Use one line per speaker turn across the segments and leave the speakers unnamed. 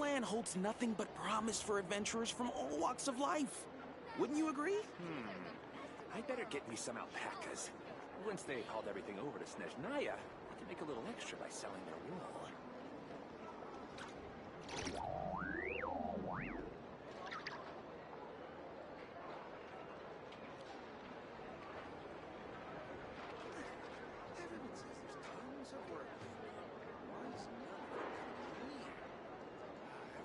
land holds nothing but promise for adventurers from all walks of life. Wouldn't you agree?
I better get me some alpacas. Once they hauled everything over to Snezhnaya, I can make a little extra by selling their wool.
Everyone says there's tons of work. Why is none of it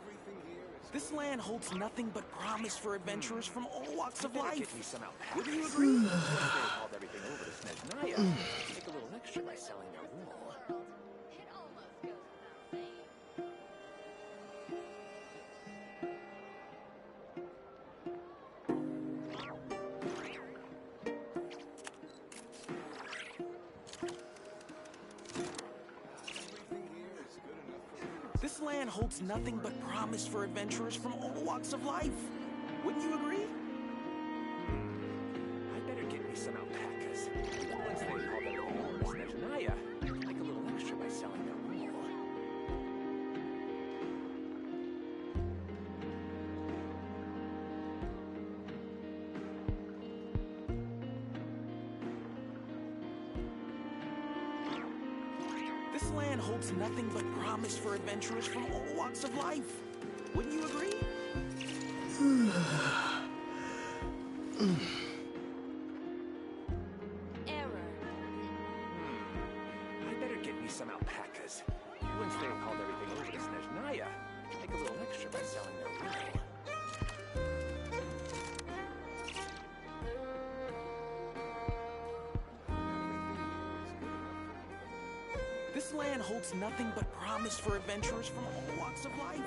everything here is...
This land holds nothing but promise for adventurers from all walks of
Better
life.
get me some alpacas.
Wouldn't you agree?
Once they hauled everything over to Snezhnaya, I can make a little extra by selling their wool.
It almost goes without saying.
Everything here is good enough for me.
This land holds nothing but promise for adventurers from all walks of life. Wouldn't you agree?
I better get me some alpacas. Once they hauled everything over to Snezhnaya, I can make a little extra by selling their wool.
This land holds nothing but promise for adventurers from all walks of life. Wouldn't you agree?
Error.
I better get me some alpacas. Once they hauled everything over to Snezhnaya, I can make a little extra by selling their wool.
This land holds nothing but promise for adventurers from all walks of life.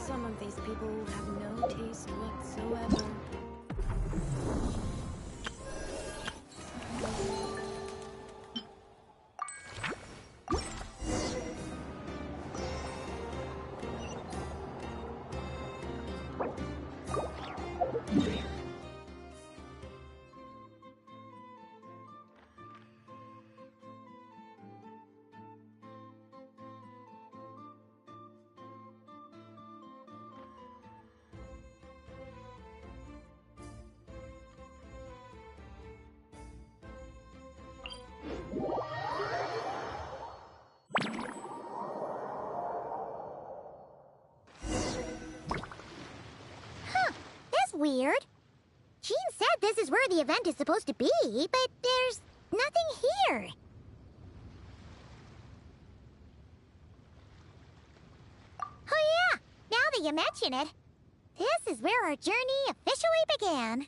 Some of these people have no taste whatsoever.
That's weird. Jean said this is where the event is supposed to be, but there's nothing here. Oh yeah, now that you mention it, this is where our journey officially began.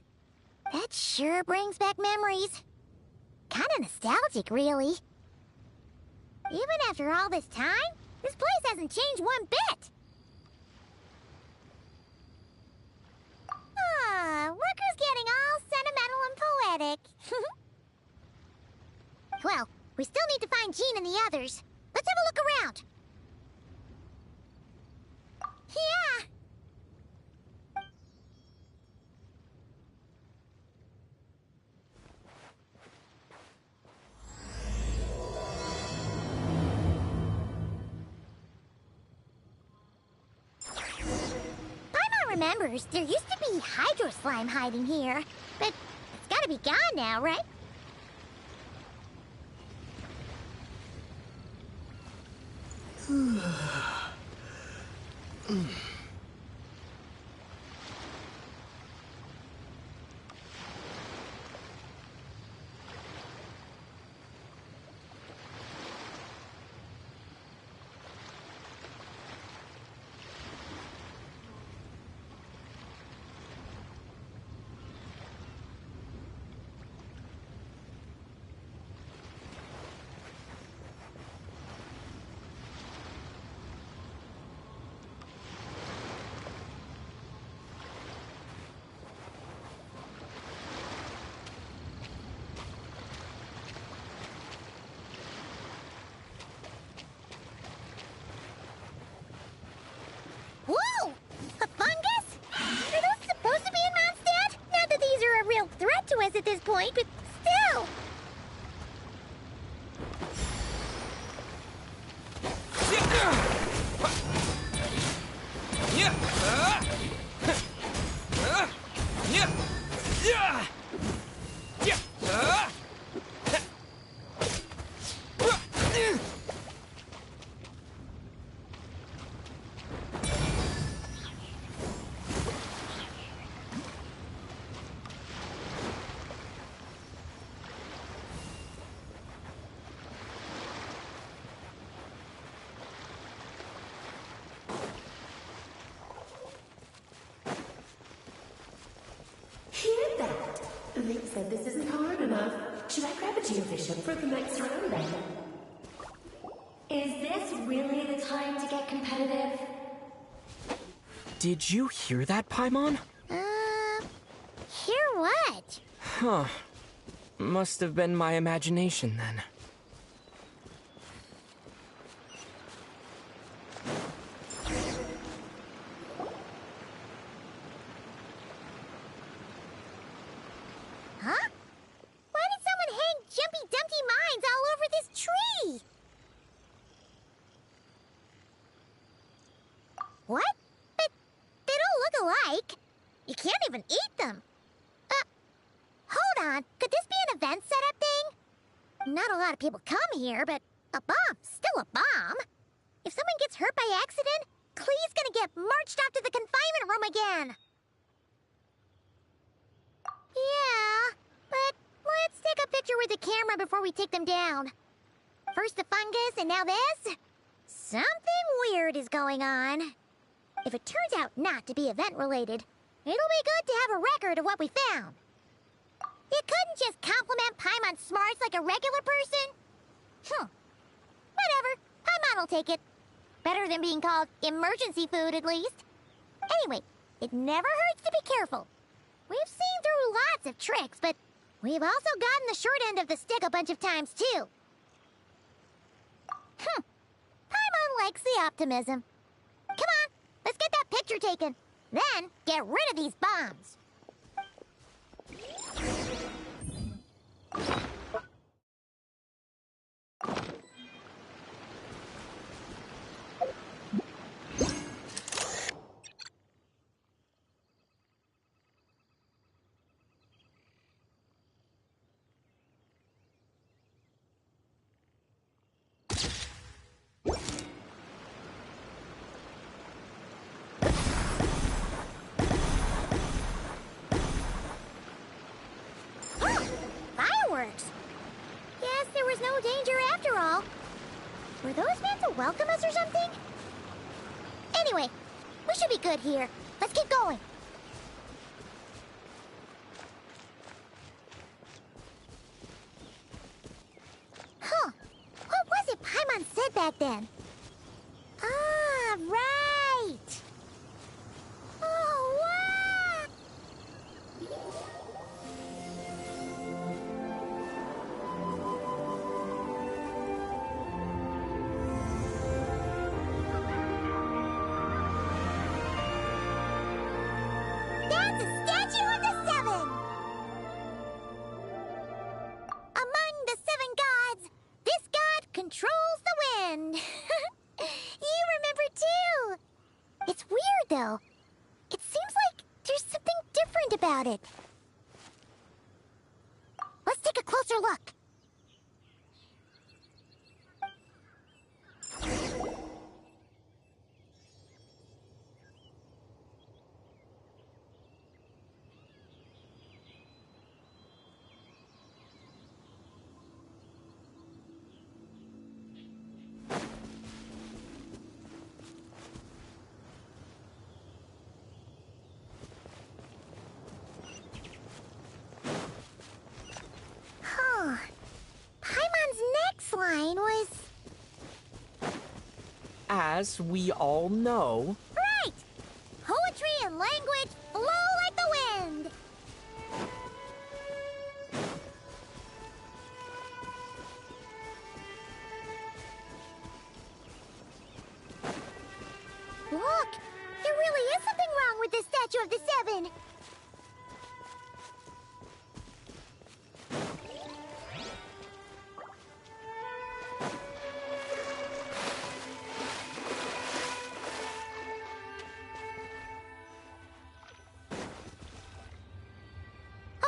That sure brings back memories. Kinda nostalgic, really. Even after all this time, this place hasn't changed one bit. Worker's getting all sentimental and poetic. Well, we still need to find Jean and the others. Let's have a look around. Yeah. Paimon remembers there used to be hydro slime hiding here, but it's gotta be gone now, right? point, but still.
Hear that? Vic said this isn't hard enough. Should I grab a Geobishop for the next round then? Is this really the time to get competitive?
Did you hear that, Paimon?
Hear what?
Huh. Must have been my imagination then.
Huh? Why did someone hang Jumpy Dumpty mines all over this tree? What? But they don't look alike. You can't even eat them. Hold on. Could this be an event setup thing? Not a lot of people come here, but a bomb's still a bomb. If someone gets hurt by accident, Klee's gonna get marched off to the confinement room again. Yeah, but let's take a picture with the camera before we take them down. First the fungus, and now this? Something weird is going on. If it turns out not to be event-related, it'll be good to have a record of what we found. You couldn't just compliment Paimon's smarts like a regular person? Whatever. Paimon will take it. Better than being called emergency food, at least. Anyway, it never hurts to be careful. We've seen through lots of tricks, but we've also gotten the short end of the stick a bunch of times, too. Paimon likes the optimism. Come on, let's get that picture taken. Then, get rid of these bombs. Fireworks! Guess there was no danger after all. Were those meant to welcome us or something? Anyway, we should be good here. Let's keep going. Huh. What was it Paimon said back then? Ah, right! Oh, wow! That's a statue of the Seven! Among the seven gods, this god controls the wind. You remember too. It's weird though. It seems like there's something different about it. Let's take a closer look. Paimon's next line was...
As we all know...
Right! Poetry and language flow like the wind! Look! There really is something wrong with this statue of the Seven!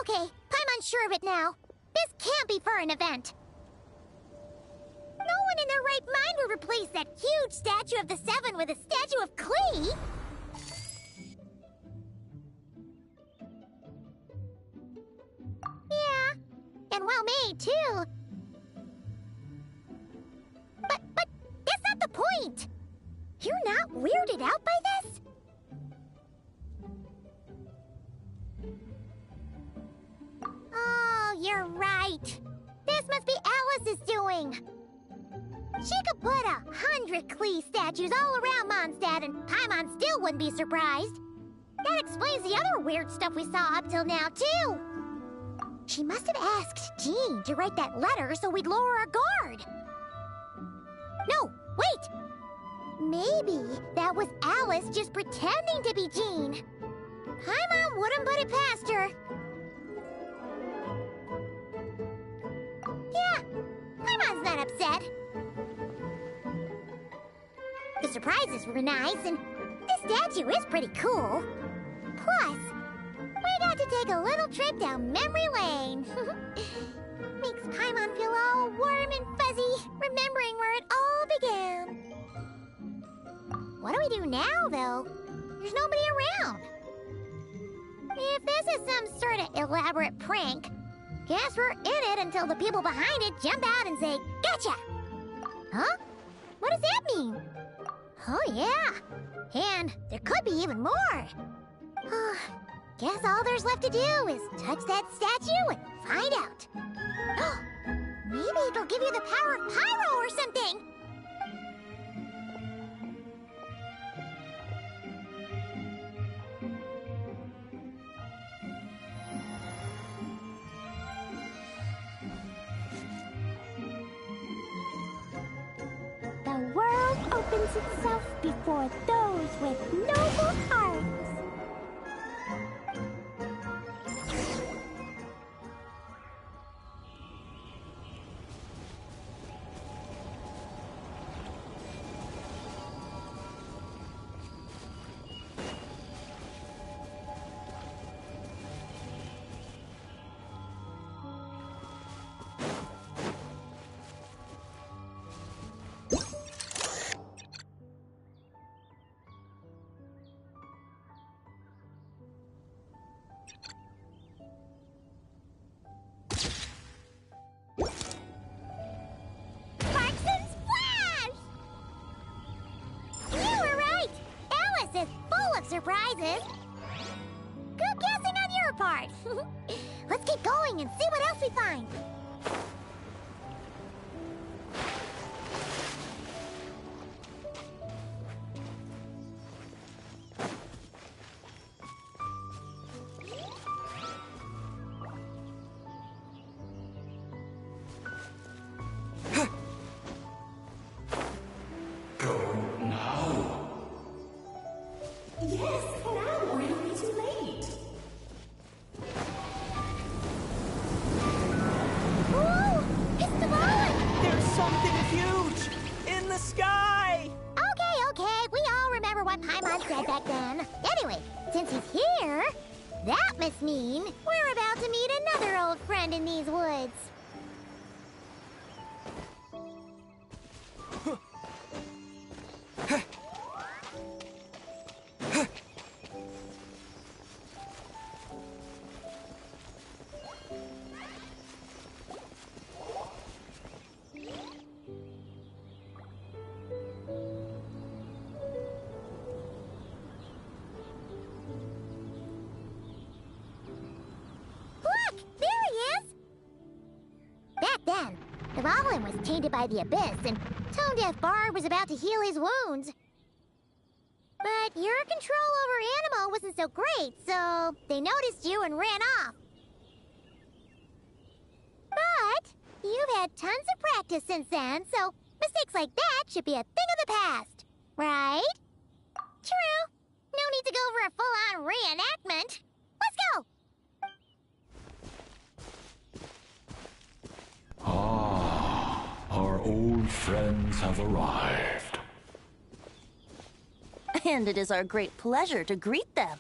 Okay, I'm unsure of it now. This can't be for an event. No one in their right mind would replace that huge statue of the Seven with a statue of Klee. Yeah, and well made too. But that's not the point. You're not weirded out by this? Oh, you're right. This must be Alice's doing. She could put 100 Klee statues all around Mondstadt and Paimon still wouldn't be surprised. That explains the other weird stuff we saw up till now, too. She must have asked Jean to write that letter so we'd lower our guard. No, wait! Maybe that was Alice just pretending to be Jean. Paimon wouldn't put it past her. Yeah, Paimon's not upset. The surprises were nice, and this statue is pretty cool. Plus, we got to take a little trip down memory lane. Makes Paimon feel all warm and fuzzy, remembering where it all began. What do we do now, though? There's nobody around. If this is some sort of elaborate prank, guess we're in it until the people behind it jump out and say, "Gotcha!" Huh? What does that mean? Oh, yeah. And there could be even more. Guess all there's left to do is touch that statue and find out. Maybe it'll give you the power of pyro or something. The world opens itself before those with noble hearts. Surprises. Good guessing on your part. Let's keep going and see what else we find. Then, the Goblin was tainted by the Abyss, and Tone Deaf Bard was about to heal his wounds. But your control over Animo wasn't so great, so they noticed you and ran off. But you've had tons of practice since then, so mistakes like that should be a thing of the past, right? True. No need to go for a full-on reenactment. Let's go!
Our old friends have arrived.
And it is our great pleasure to greet them.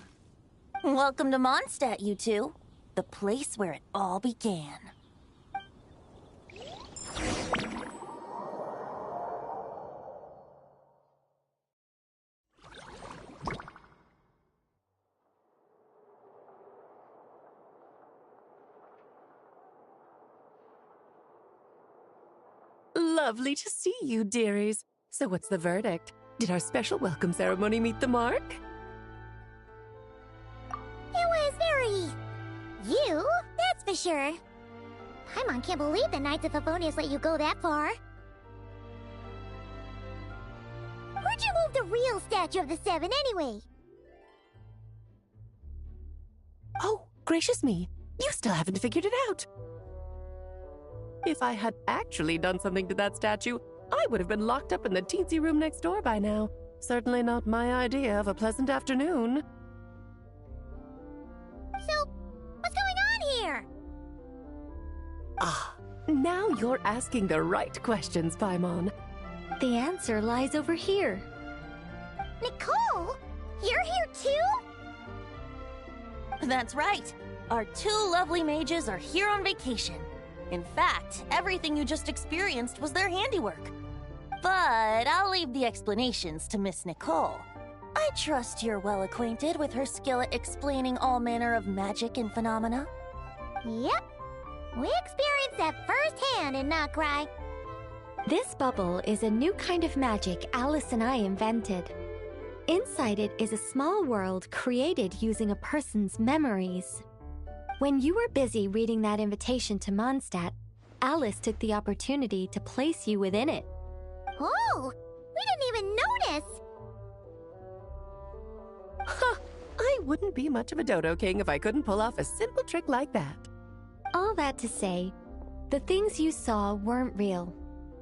Welcome to Mondstadt, you two. the place where it all began.
Lovely to see you, dearies. So what's the verdict? Did our special welcome ceremony meet the mark?
It was very... you, that's for sure. Paimon can't believe the Knights of Favonius let you go that far. Where'd you move the real statue of the Seven anyway?
Oh, gracious me. You still haven't figured it out. If I had actually done something to that statue, I would have been locked up in the teensy room next door by now. Certainly not my idea of a pleasant afternoon.
So, what's going on here?
Ah, now you're asking the right questions, Paimon.
The answer lies over here.
Nicole? You're here too?
That's right. Our two lovely mages are here on vacation. In fact, everything you just experienced was their handiwork. But I'll leave the explanations to Miss Nicole. I trust you're well acquainted with her skill at explaining all manner of magic and phenomena.
Yep. We experienced that firsthand in Notcry.
This bubble is a new kind of magic Alice and I invented. Inside it is a small world created using a person's memories. When you were busy reading that invitation to Mondstadt, Alice took the opportunity to place you within it.
Oh, we didn't even notice!
Huh, I wouldn't be much of a dodo king if I couldn't pull off a simple trick like that.
All that to say, the things you saw weren't real.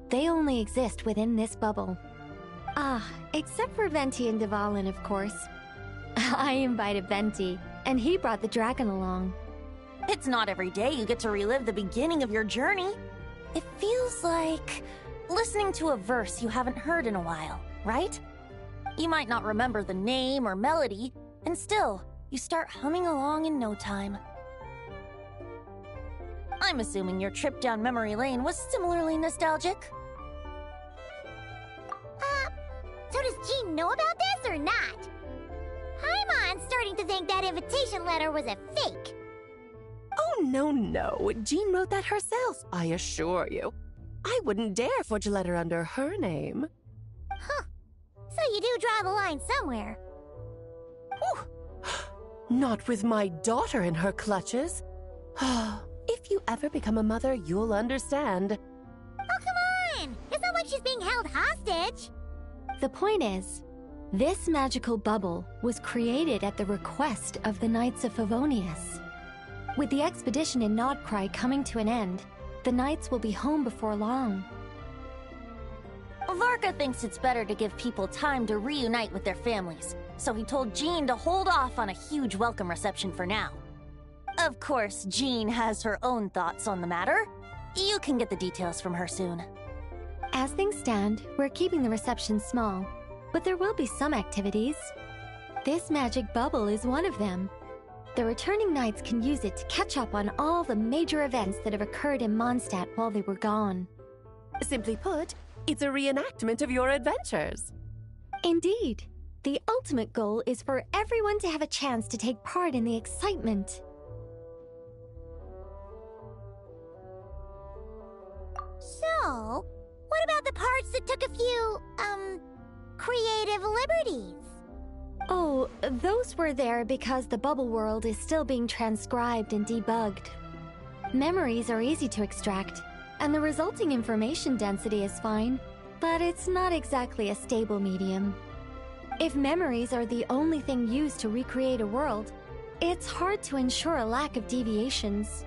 They only exist within this bubble. Ah, except for Venti and Dvalin, of course. I invited Venti, and he brought the dragon along.
It's not every day you get to relive the beginning of your journey. It feels like listening to a verse you haven't heard in a while, right? You might not remember the name or melody, and still, you start humming along in no time. I'm assuming your trip down memory lane was similarly nostalgic.
So does Jean know about this or not? Paimon's starting to think that invitation letter was a fake.
Oh, no. Jean wrote that herself, I assure you. I wouldn't dare forge a letter under her name.
Huh. So you do draw the line somewhere.
Whew. Not with my daughter in her clutches. If you ever become a mother, you'll understand.
Oh, come on! It's not like she's being held hostage.
The point is, this magical bubble was created at the request of the Knights of Favonius. With the expedition in Nodcry coming to an end, the Knights will be home before long.
Varka thinks it's better to give people time to reunite with their families, so he told Jean to hold off on a huge welcome reception for now. Of course, Jean has her own thoughts on the matter. You can get the details from her soon.
As things stand, we're keeping the reception small, but there will be some activities. This magic bubble is one of them. The returning knights can use it to catch up on all the major events that have occurred in Mondstadt while they were gone.
Simply put, it's a reenactment of your adventures.
Indeed. The ultimate goal is for everyone to have a chance to take part in the excitement.
So, what about the parts that took a few, creative liberties?
Oh, those were there because the bubble world is still being transcribed and debugged. Memories are easy to extract, and the resulting information density is fine, but it's not exactly a stable medium. If memories are the only thing used to recreate a world, it's hard to ensure a lack of deviations.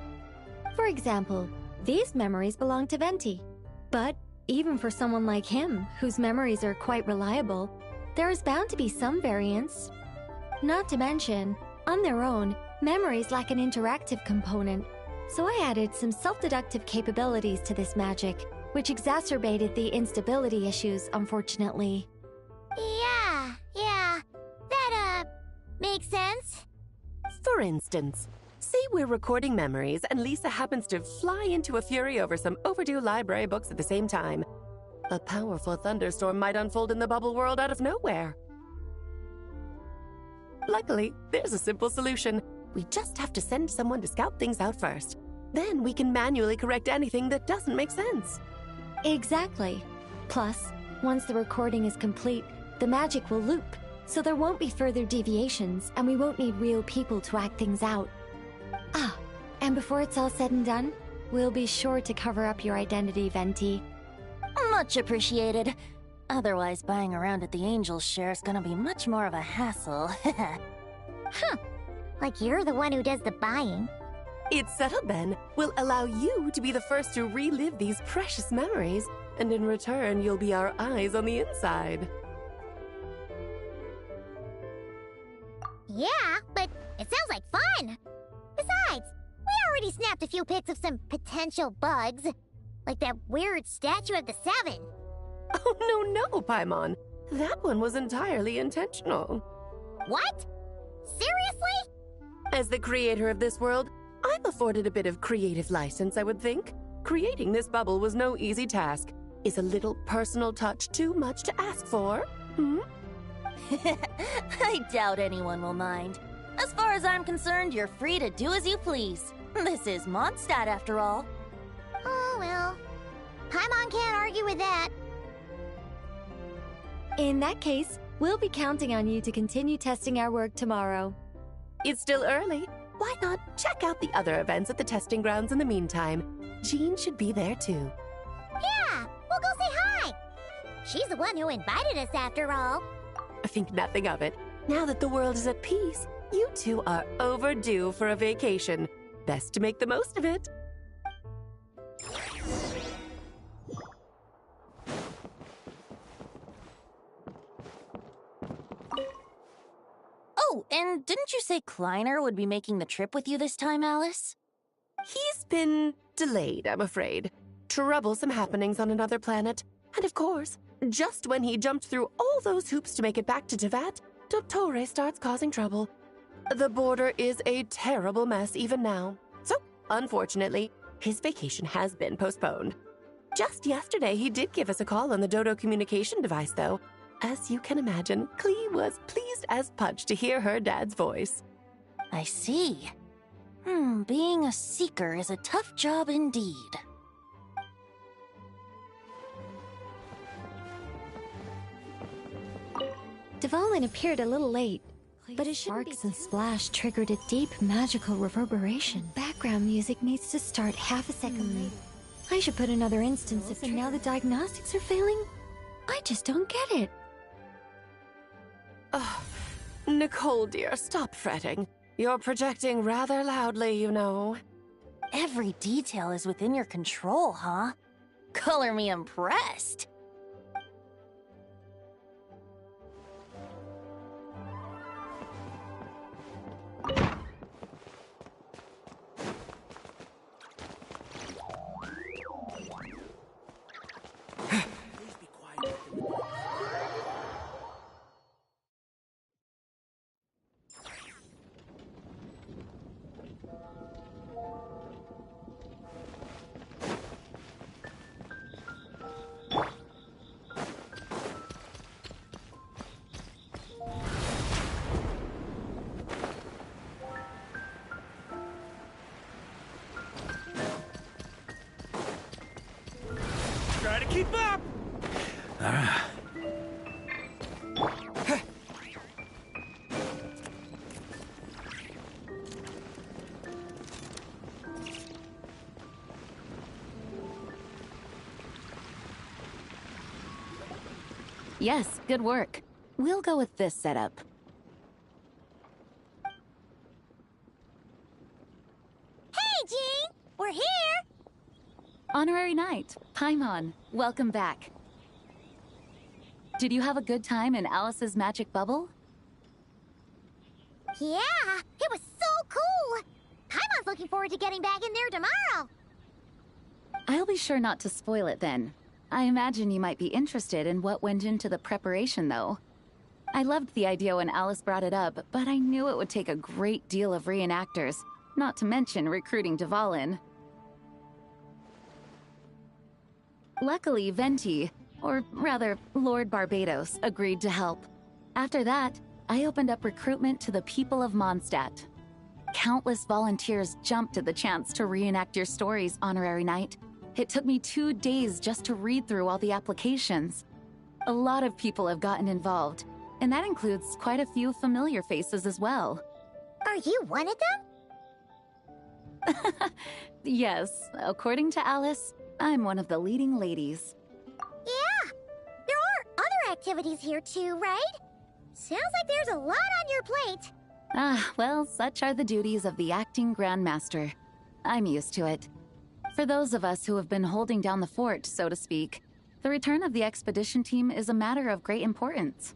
For example, these memories belong to Venti, but even for someone like him, whose memories are quite reliable, there is bound to be some variance. Not to mention, on their own, memories lack an interactive component, so I added some self-deductive capabilities to this magic, which exacerbated the instability issues, unfortunately.
Yeah, that, makes sense.
For instance, say we're recording memories and Lisa happens to fly into a fury over some overdue library books at the same time. A powerful thunderstorm might unfold in the bubble world out of nowhere. Luckily, there's a simple solution. We just have to send someone to scout things out first. Then we can manually correct anything that doesn't make sense.
Exactly. Plus, once the recording is complete, the magic will loop, so there won't be further deviations, and we won't need real people to act things out. Ah, and before it's all said and done, we'll be sure to cover up your identity, Venti.
Much appreciated. Otherwise, buying around at the Angel's share is gonna be much more of a hassle.
Huh. Like you're the one who does the buying.
It's settled then. We'll allow you to be the first to relive these precious memories, and in return, you'll be our eyes on the inside.
Yeah, but it sounds like fun. Besides, we already snapped a few pics of some potential bugs. Like that weird statue of the Seven.
Oh, no, Paimon. That one was entirely intentional.
What? Seriously?
As the creator of this world, I'm afforded a bit of creative license, I would think. Creating this bubble was no easy task. Is a little personal touch too much to ask for?
I doubt anyone will mind. As far as I'm concerned, you're free to do as you please. This is Mondstadt, after all.
Oh, well. Paimon can't argue with that.
In that case, we'll be counting on you to continue testing our work tomorrow.
It's still early. Why not check out the other events at the testing grounds in the meantime? Jean should be there too.
Yeah, we'll go say hi. She's the one who invited us after all.
I think nothing of it. Now that the world is at peace, you two are overdue for a vacation. Best to make the most of it.
Oh, and didn't you say Kleiner would be making the trip with you this time, Alice?
He's been delayed, I'm afraid. Troublesome happenings on another planet. And of course, just when he jumped through all those hoops to make it back to Tevat, Dottore starts causing trouble. The border is a terrible mess even now. So, unfortunately, his vacation has been postponed. Just yesterday, he did give us a call on the Dodo communication device, though. As you can imagine, Klee was pleased as punch to hear her dad's voice.
I see. Being a seeker is a tough job indeed.
Dvalin appeared a little late, but his sparks and splash triggered a deep magical reverberation. Background music needs to start half a second late. I should put another instance if now the diagnostics are failing. I just don't get it.
Nicole, dear, stop fretting. You're projecting rather loudly, you know.
Every detail is within your control, huh? Color me impressed.
Try to keep up!
Yes, good work. We'll go with this setup.
Hey, Jean! We're here!
Honorary Knight, Paimon, welcome back. Did you have a good time in Alice's magic bubble?
Yeah, it was so cool! Paimon's looking forward to getting back in there tomorrow!
I'll be sure not to spoil it then. I imagine you might be interested in what went into the preparation, though. I loved the idea when Alice brought it up, but I knew it would take a great deal of reenactors. not to mention recruiting Dvalin. Luckily, Venti, or rather, Lord Barbados, agreed to help. After that, I opened up recruitment to the people of Mondstadt. Countless volunteers jumped at the chance to reenact your stories, Honorary Knight. It took me 2 days just to read through all the applications. A lot of people have gotten involved, and that includes quite a few familiar faces as well.
Are you one of them?
Yes, according to Alice, I'm one of the leading ladies.
Yeah, there are other activities here too, right? Sounds like there's a lot on your plate.
Ah, well, such are the duties of the acting Grandmaster. I'm used to it. For those of us who have been holding down the fort, so to speak, the return of the expedition team is a matter of great importance.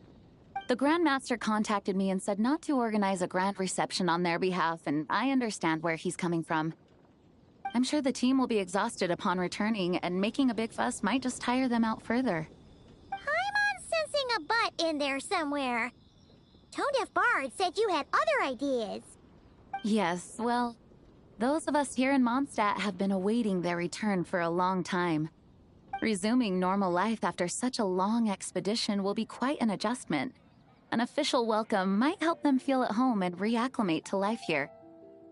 The Grandmaster contacted me and said not to organize a grand reception on their behalf, and I understand where he's coming from. I'm sure the team will be exhausted upon returning, and making a big fuss might just tire them out further.
I'm sensing a butt in there somewhere. Tone-deaf Bard said you had other ideas.
Yes, well, those of us here in Mondstadt have been awaiting their return for a long time. Resuming normal life after such a long expedition will be quite an adjustment. An official welcome might help them feel at home and reacclimate to life here.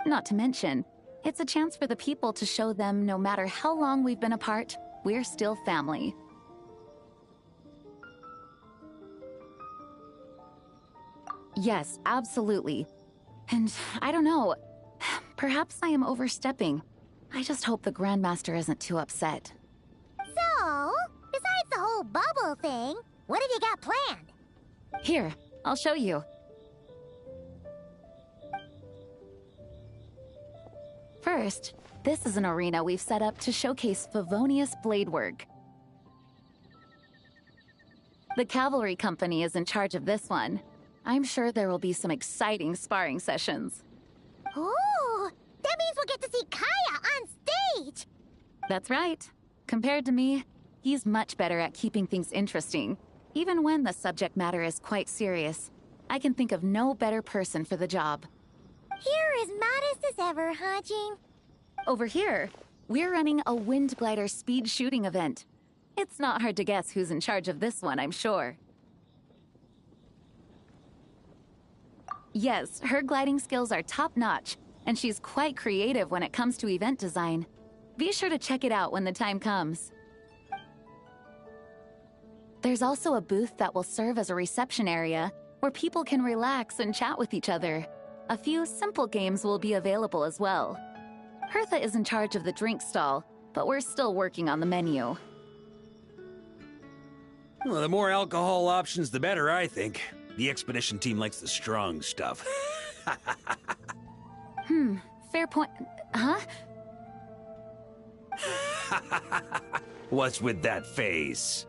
Not to mention, it's a chance for the people to show them no matter how long we've been apart, we're still family. Yes, absolutely. And I don't know, perhaps I am overstepping. I just hope the Grandmaster isn't too upset.
So, besides the whole bubble thing, what have you got planned?
Here, I'll show you. First, this is an arena we've set up to showcase Favonius blade work. The Cavalry Company is in charge of this one. I'm sure there will be some exciting sparring sessions.
Ooh, that means we'll get to see Kaya on stage!
That's right. Compared to me, he's much better at keeping things interesting, even when the subject matter is quite serious. I can think of no better person for the job.
You're as modest as ever, huh, Jean?
Over here, we're running a wind glider speed shooting event. It's not hard to guess who's in charge of this one, I'm sure. Yes, her gliding skills are top-notch, and she's quite creative when it comes to event design. Be sure to check it out when the time comes. There's also a booth that will serve as a reception area, where people can relax and chat with each other. A few simple games will be available as well. Hertha is in charge of the drink stall, but we're still working on the menu.
Well, the more alcohol options, the better, I think. The expedition team likes the strong stuff.
Fair point. Huh?
What's with that face?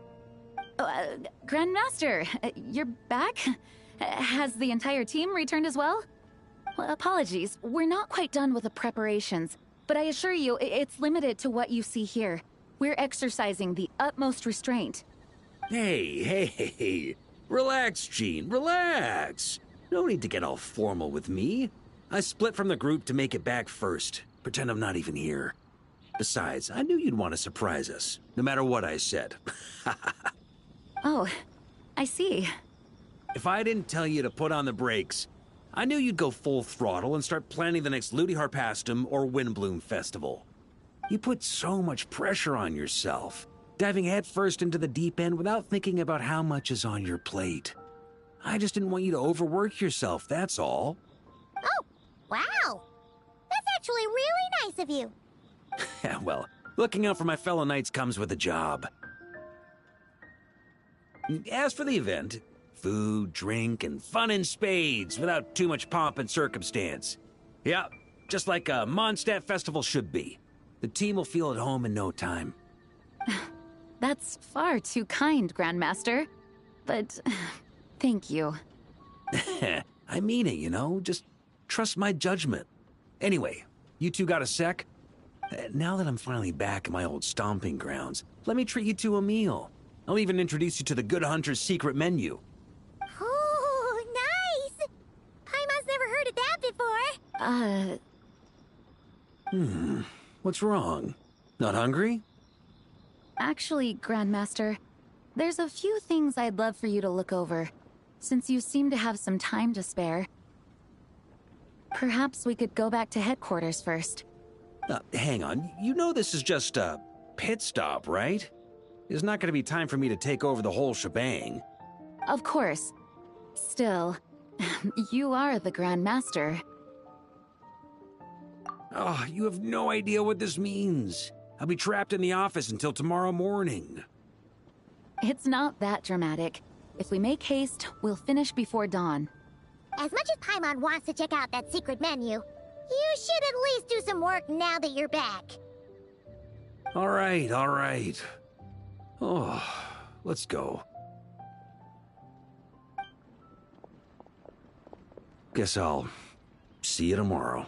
Grandmaster, you're back? Has the entire team returned as well? Well, apologies, we're not quite done with the preparations, but I assure you, it's limited to what you see here. We're exercising the utmost restraint.
Hey. Relax, Jean, relax. No need to get all formal with me. I split from the group to make it back first. Pretend I'm not even here. Besides, I knew you'd want to surprise us, no matter what I said.
Oh, I see.
If I didn't tell you to put on the brakes, I knew you'd go full throttle and start planning the next Ludi Harpastum or Windbloom Festival. You put so much pressure on yourself, diving headfirst into the deep end without thinking about how much is on your plate. I just didn't want you to overwork yourself, that's all.
Oh, wow. That's actually really nice of you.
Well, looking out for my fellow knights comes with a job. As for the event, food, drink, and fun in spades without too much pomp and circumstance. Yeah, just like a Mondstadt festival should be. The team will feel at home in no time.
That's far too kind, Grandmaster. But thank you.
I mean it, you know? Just trust my judgment. Anyway, you two got a sec? Now that I'm finally back in my old stomping grounds, let me treat you to a meal. I'll even introduce you to the Good Hunter's secret menu.
Oh, nice! Paimon's never heard of that before.
What's wrong? Not hungry?
Actually, Grandmaster, there's a few things I'd love for you to look over, since you seem to have some time to spare. Perhaps we could go back to headquarters first.
Hang on. You know this is just a pit stop, right? There's not going to be time for me to take over the whole shebang.
Of course. Still, you are the Grandmaster.
Oh, you have no idea what this means. I'll be trapped in the office until tomorrow morning.
It's not that dramatic. If we make haste, we'll finish before dawn.
As much as Paimon wants to check out that secret menu, you should at least do some work now that you're back.
All right, all right. Oh, let's go. Guess I'll see you tomorrow.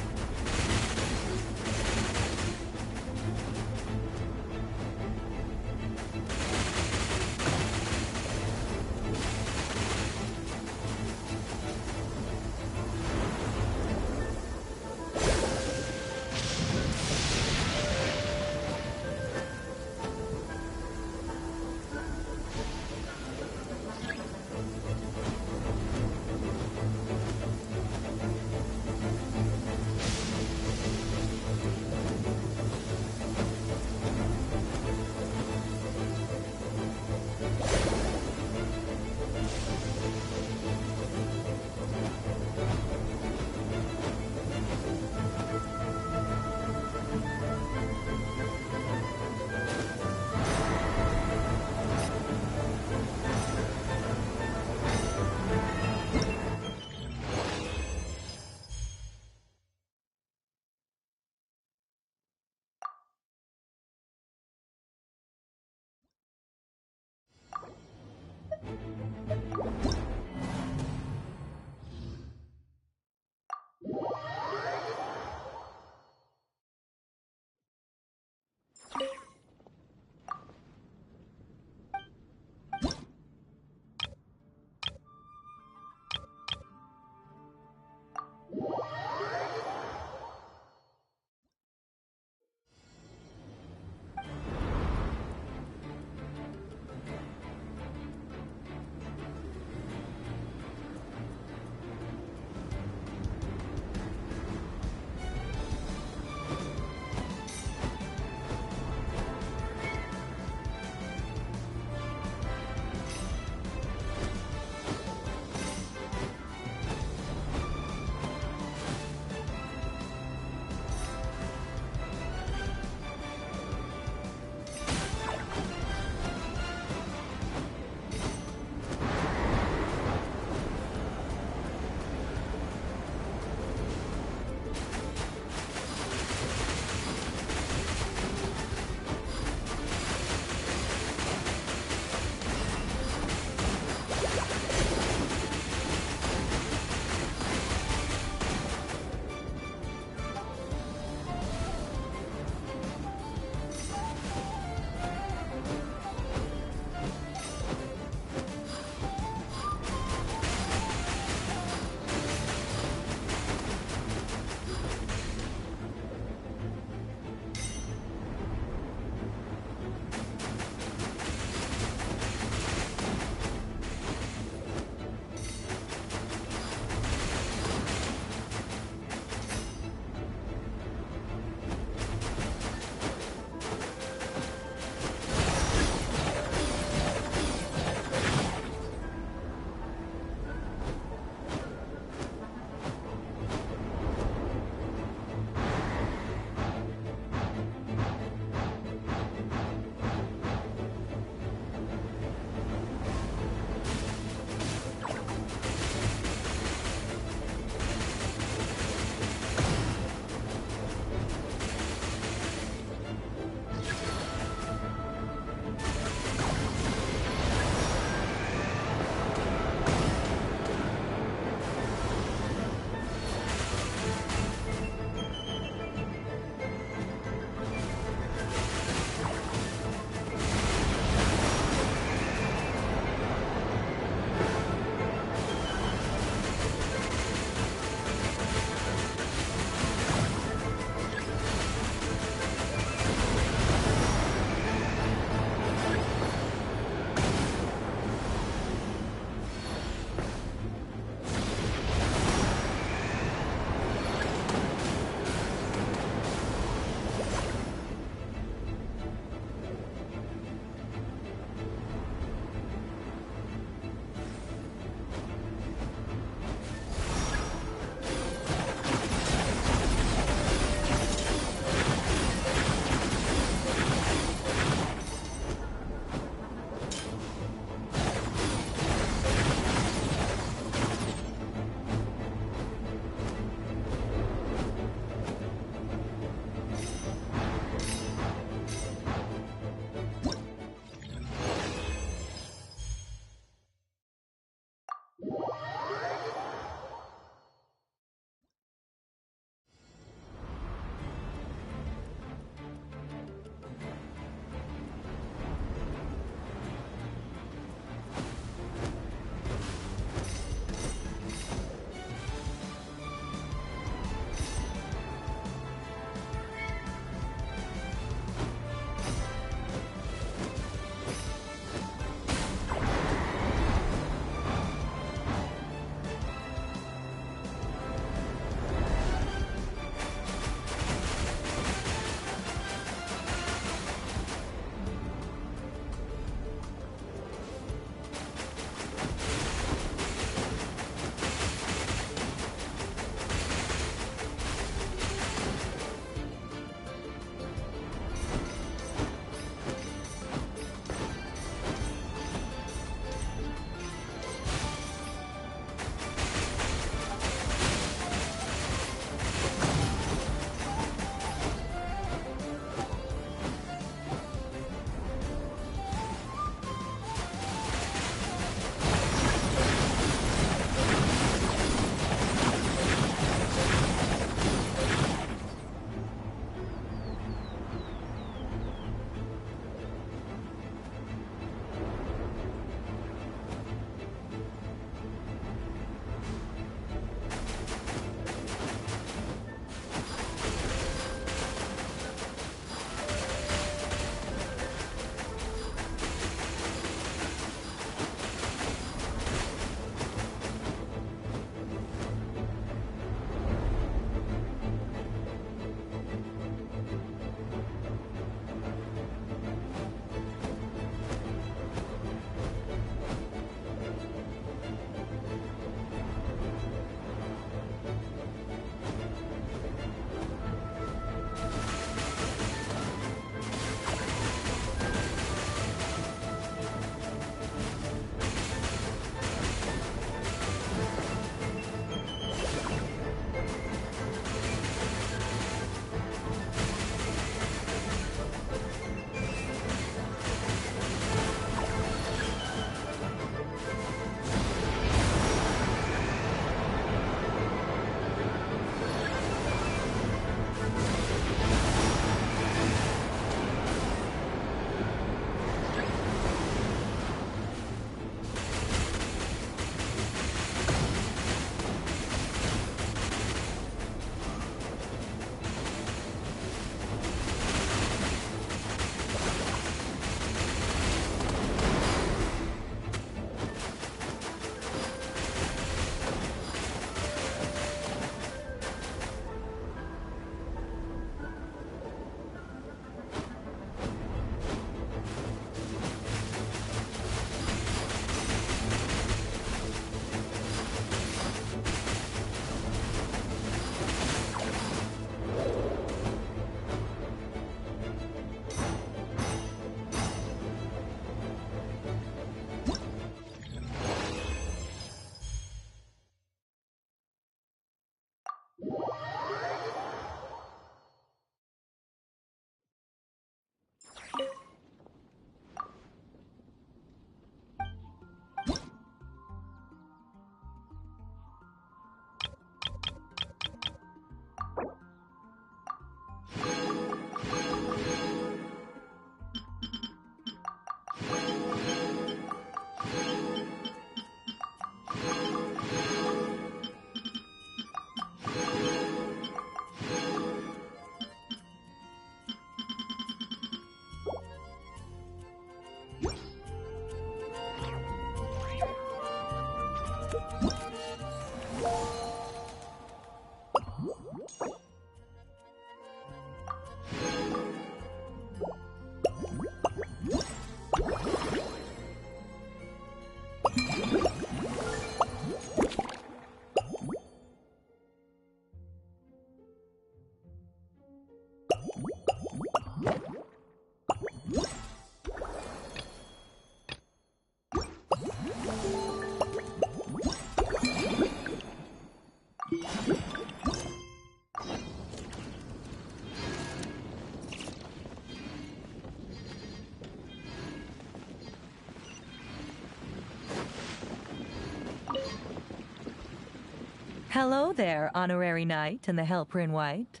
Hello there, Honorary Knight and the Helper in White.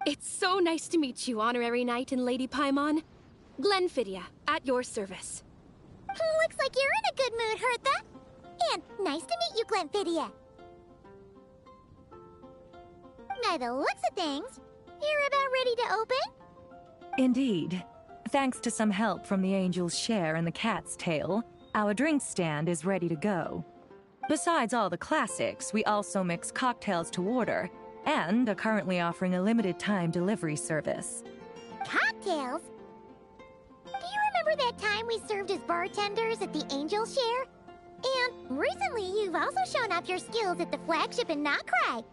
It's so nice to meet you, Honorary Knight and Lady Paimon. Glenfidia, at your service.
Looks like you're in a good mood, Hertha. And nice to meet you, Glenfidia. By the looks of things, you're about ready to open?
Indeed. Thanks to some help from the Angel's Share and the Cat's Tail, our drink stand is ready to go. Besides all the classics, we also mix cocktails to order, and are currently offering a limited-time delivery service.
Cocktails? Do you remember that time we served as bartenders at the Angel's Share? And recently you've also shown off your skills at the flagship in Nocrai.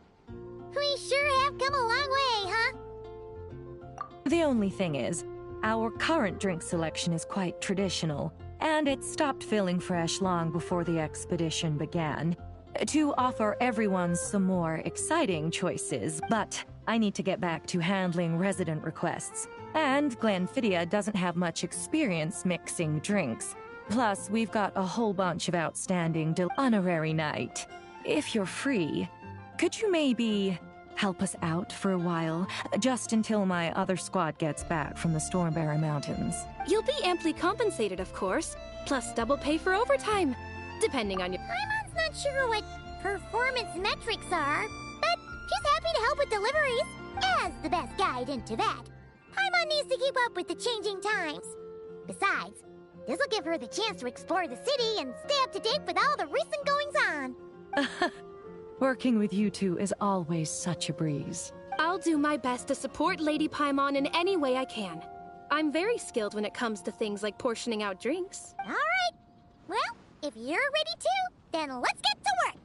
We sure have come a long way, huh?
The only thing is, our current drink selection is quite traditional, and it stopped feeling fresh long before the expedition began. To offer everyone some more exciting choices, but I need to get back to handling resident requests. And Glenfidia doesn't have much experience mixing drinks. Plus, we've got a whole bunch of outstanding Honorary Knight. If you're free, could you maybe help us out for a while, just until my other squad gets back from the Stormbearer Mountains?
You'll be amply compensated, of course, plus double pay for overtime, depending on your...
Paimon's not sure what performance metrics are, but she's happy to help with deliveries, as the best guide into that. Paimon needs to keep up with the changing times. Besides, this'll give her the chance to explore the city and stay up to date with all the recent goings-on.
Working with you two is always such a breeze.
I'll do my best to support Lady Paimon in any way I can. I'm very skilled when it comes to things like portioning out drinks.
All right. Well, if you're ready to, then let's get to work.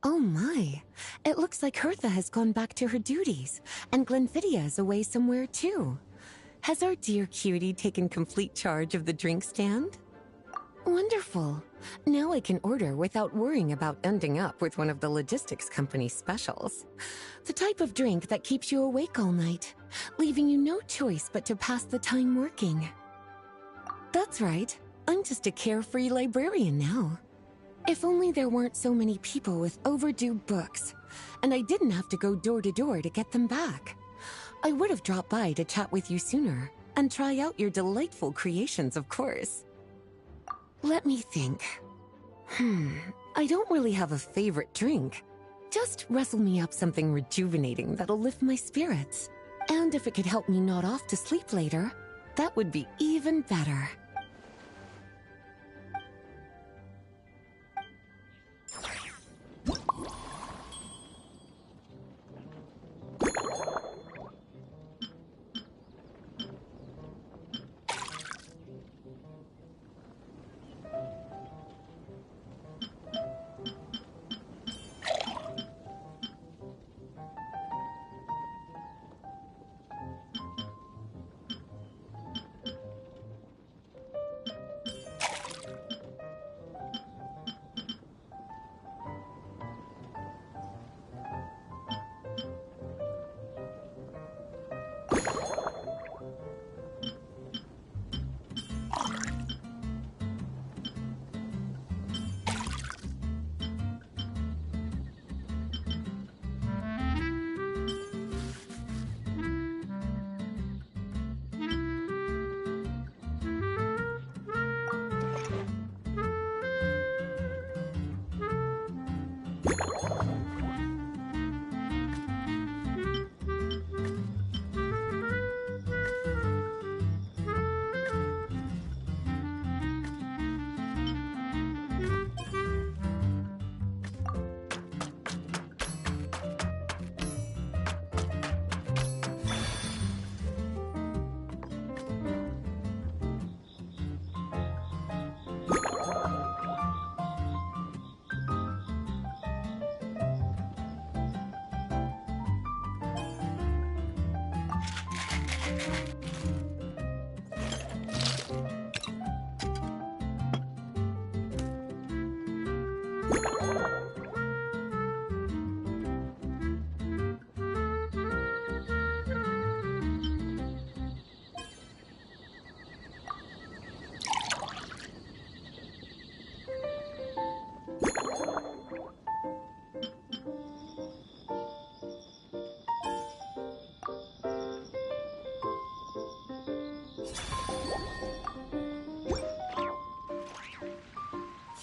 Oh my, it looks like Hertha has gone back to her duties, and Glenfidia is away somewhere too. Has our dear cutie taken complete charge of the drink stand? Wonderful. Now I can order without worrying about ending up with one of the logistics company's specials. The type of drink that keeps you awake all night, leaving you no choice but to pass the time working. That's right, I'm just a carefree librarian now. If only there weren't so many people with overdue books, and I didn't have to go door to door to get them back. I would have dropped by to chat with you sooner, and try out your delightful creations, of course. Let me think. I don't really have a favorite drink. Just wrestle me up something rejuvenating that'll lift my spirits. And if it could help me nod off to sleep later, that would be even better.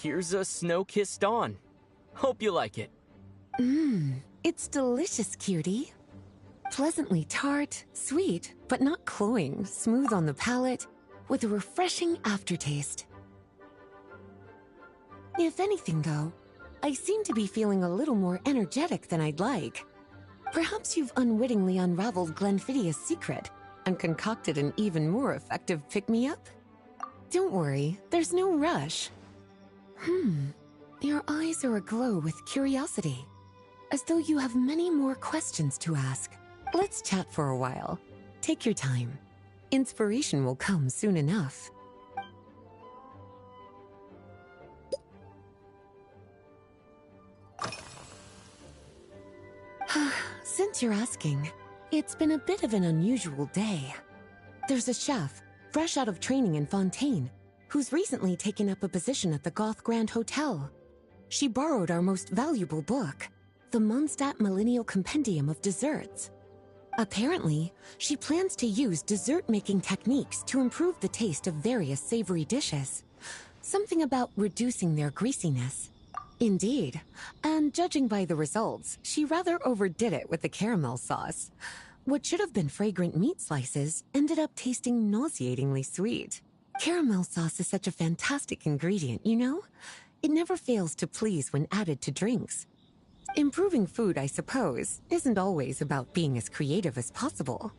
Here's a snow-kissed dawn. Hope you like it.
It's delicious, cutie. Pleasantly tart, sweet, but not cloying, smooth on the palate, with a refreshing aftertaste. If anything, though, I seem to be feeling a little more energetic than I'd like. Perhaps you've unwittingly unraveled Glenfiddia's secret and concocted an even more effective pick-me-up? Don't worry, there's no rush. Your eyes are aglow with curiosity, as though you have many more questions to ask. Let's chat for a while. Take your time. Inspiration will come soon enough. Since you're asking, it's been a bit of an unusual day. There's a chef, fresh out of training in Fontaine, who's recently taken up a position at the Goth Grand Hotel. She borrowed our most valuable book, the Mondstadt Millennial Compendium of Desserts. Apparently, she plans to use dessert-making techniques to improve the taste of various savory dishes. Something about reducing their greasiness. Indeed, and judging by the results, she rather overdid it with the caramel sauce. What should have been fragrant meat slices ended up tasting nauseatingly sweet. Caramel sauce is such a fantastic ingredient, you know? It never fails to please when added to drinks. Improving food, I suppose, isn't always about being as creative as possible.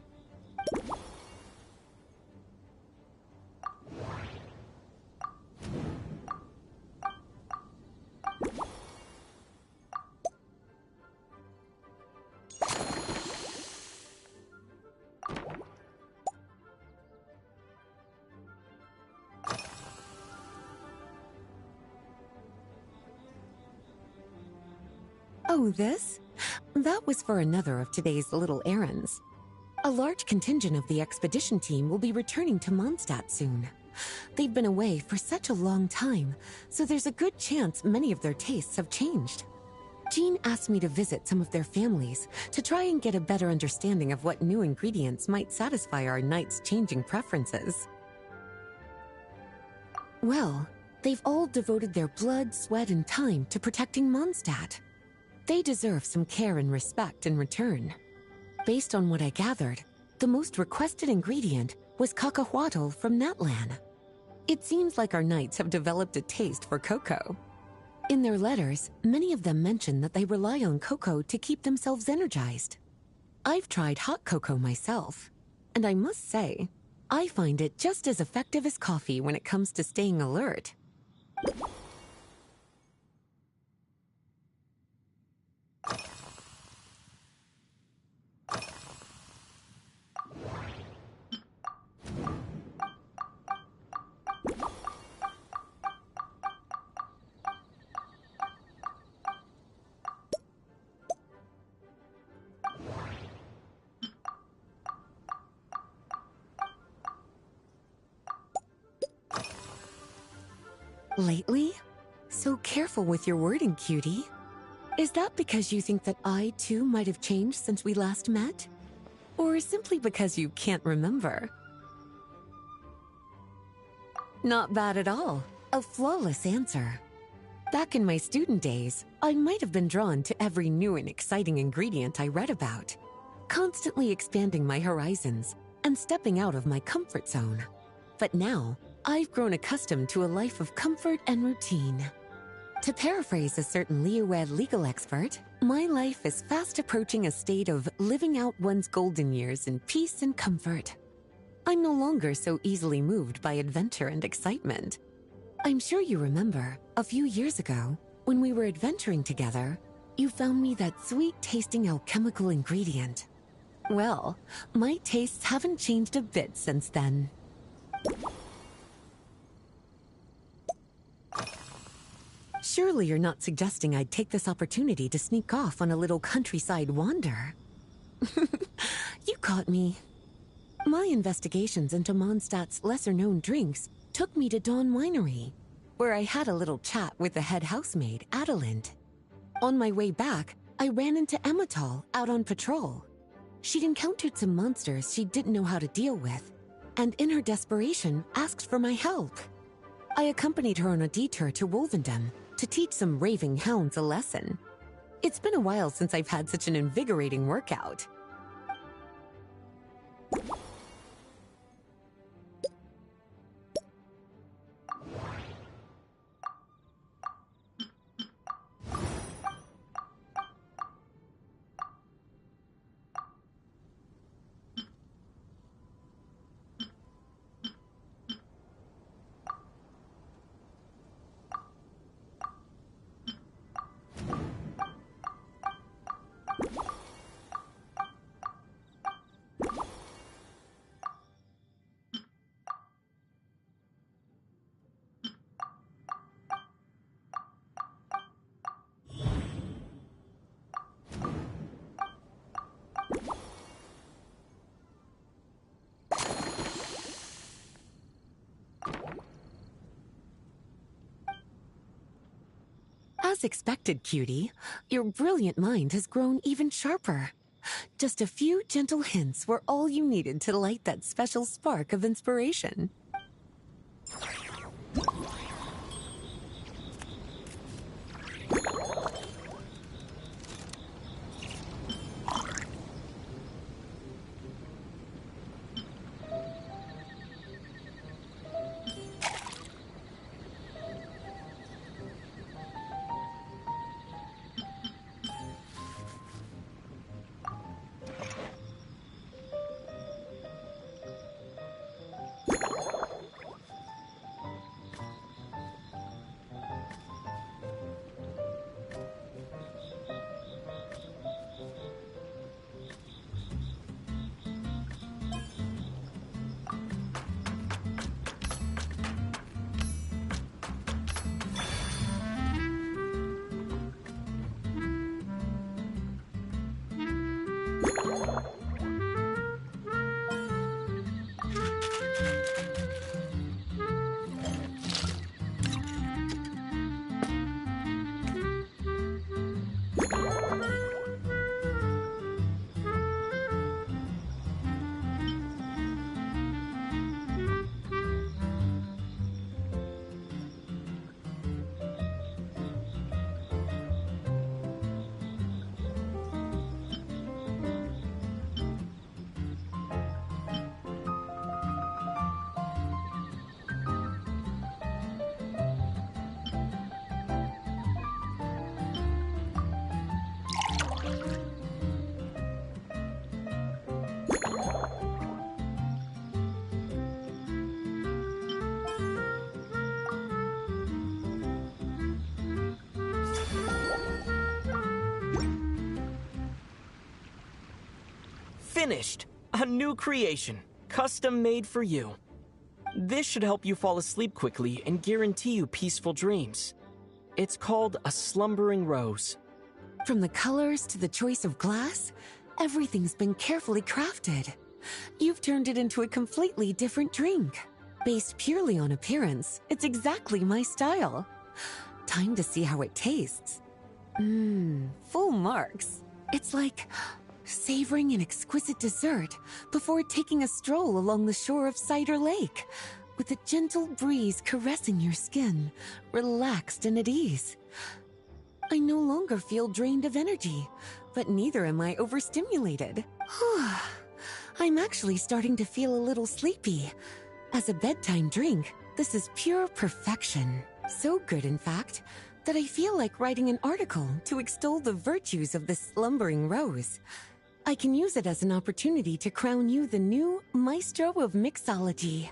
Oh, this? That was for another of today's little errands. A large contingent of the expedition team will be returning to Mondstadt soon. They've been away for such a long time, so there's a good chance many of their tastes have changed. Jean asked me to visit some of their families to try and get a better understanding of what new ingredients might satisfy our knights' changing preferences. Well, they've all devoted their blood, sweat, and time to protecting Mondstadt. They deserve some care and respect in return. Based on what I gathered, the most requested ingredient was cacahuatl from Natlan. It seems like our knights have developed a taste for cocoa. In their letters, many of them mention that they rely on cocoa to keep themselves energized. I've tried hot cocoa myself, and I must say, I find it just as effective as coffee when it comes to staying alert. Lately? So careful with your wording, cutie. Is that because you think that I, too, might have changed since we last met? Or simply because you can't remember? Not bad at all. A flawless answer. Back in my student days, I might have been drawn to every new and exciting ingredient I read about, constantly expanding my horizons and stepping out of my comfort zone. But now, I've grown accustomed to a life of comfort and routine. To paraphrase a certain Leo-Ed legal expert, my life is fast approaching a state of living out one's golden years in peace and comfort. I'm no longer so easily moved by adventure and excitement. I'm sure you remember, a few years ago, when we were adventuring together, you found me that sweet-tasting alchemical ingredient. Well, my tastes haven't changed a bit since then. Surely you're not suggesting I'd take this opportunity to sneak off on a little countryside wander. You caught me. My investigations into Mondstadt's lesser-known drinks took me to Dawn Winery, where I had a little chat with the head housemaid, Adelind. On my way back, I ran into Emmetall out on patrol. She'd encountered some monsters she didn't know how to deal with, and in her desperation, asked for my help. I accompanied her on a detour to Wolvendom to teach some raving hounds a lesson. It's been a while since I've had such an invigorating workout. As expected, cutie, your brilliant mind has grown even sharper. Just a few gentle hints were all you needed to light that special spark of inspiration.
Finished! A new creation, custom made for you. This should help you fall asleep quickly and guarantee you peaceful dreams. It's called a slumbering rose.
From the colors to the choice of glass, everything's been carefully crafted. You've turned it into a completely different drink. Based purely on appearance, it's exactly my style. Time to see how it tastes. Full marks. It's like savoring an exquisite dessert before taking a stroll along the shore of Cider Lake, with a gentle breeze caressing your skin, relaxed and at ease. I no longer feel drained of energy, but neither am I overstimulated. I'm actually starting to feel a little sleepy. As a bedtime drink, this is pure perfection. So good, in fact, that I feel like writing an article to extol the virtues of this slumbering rose. I can use it as an opportunity to crown you the new maestro of mixology.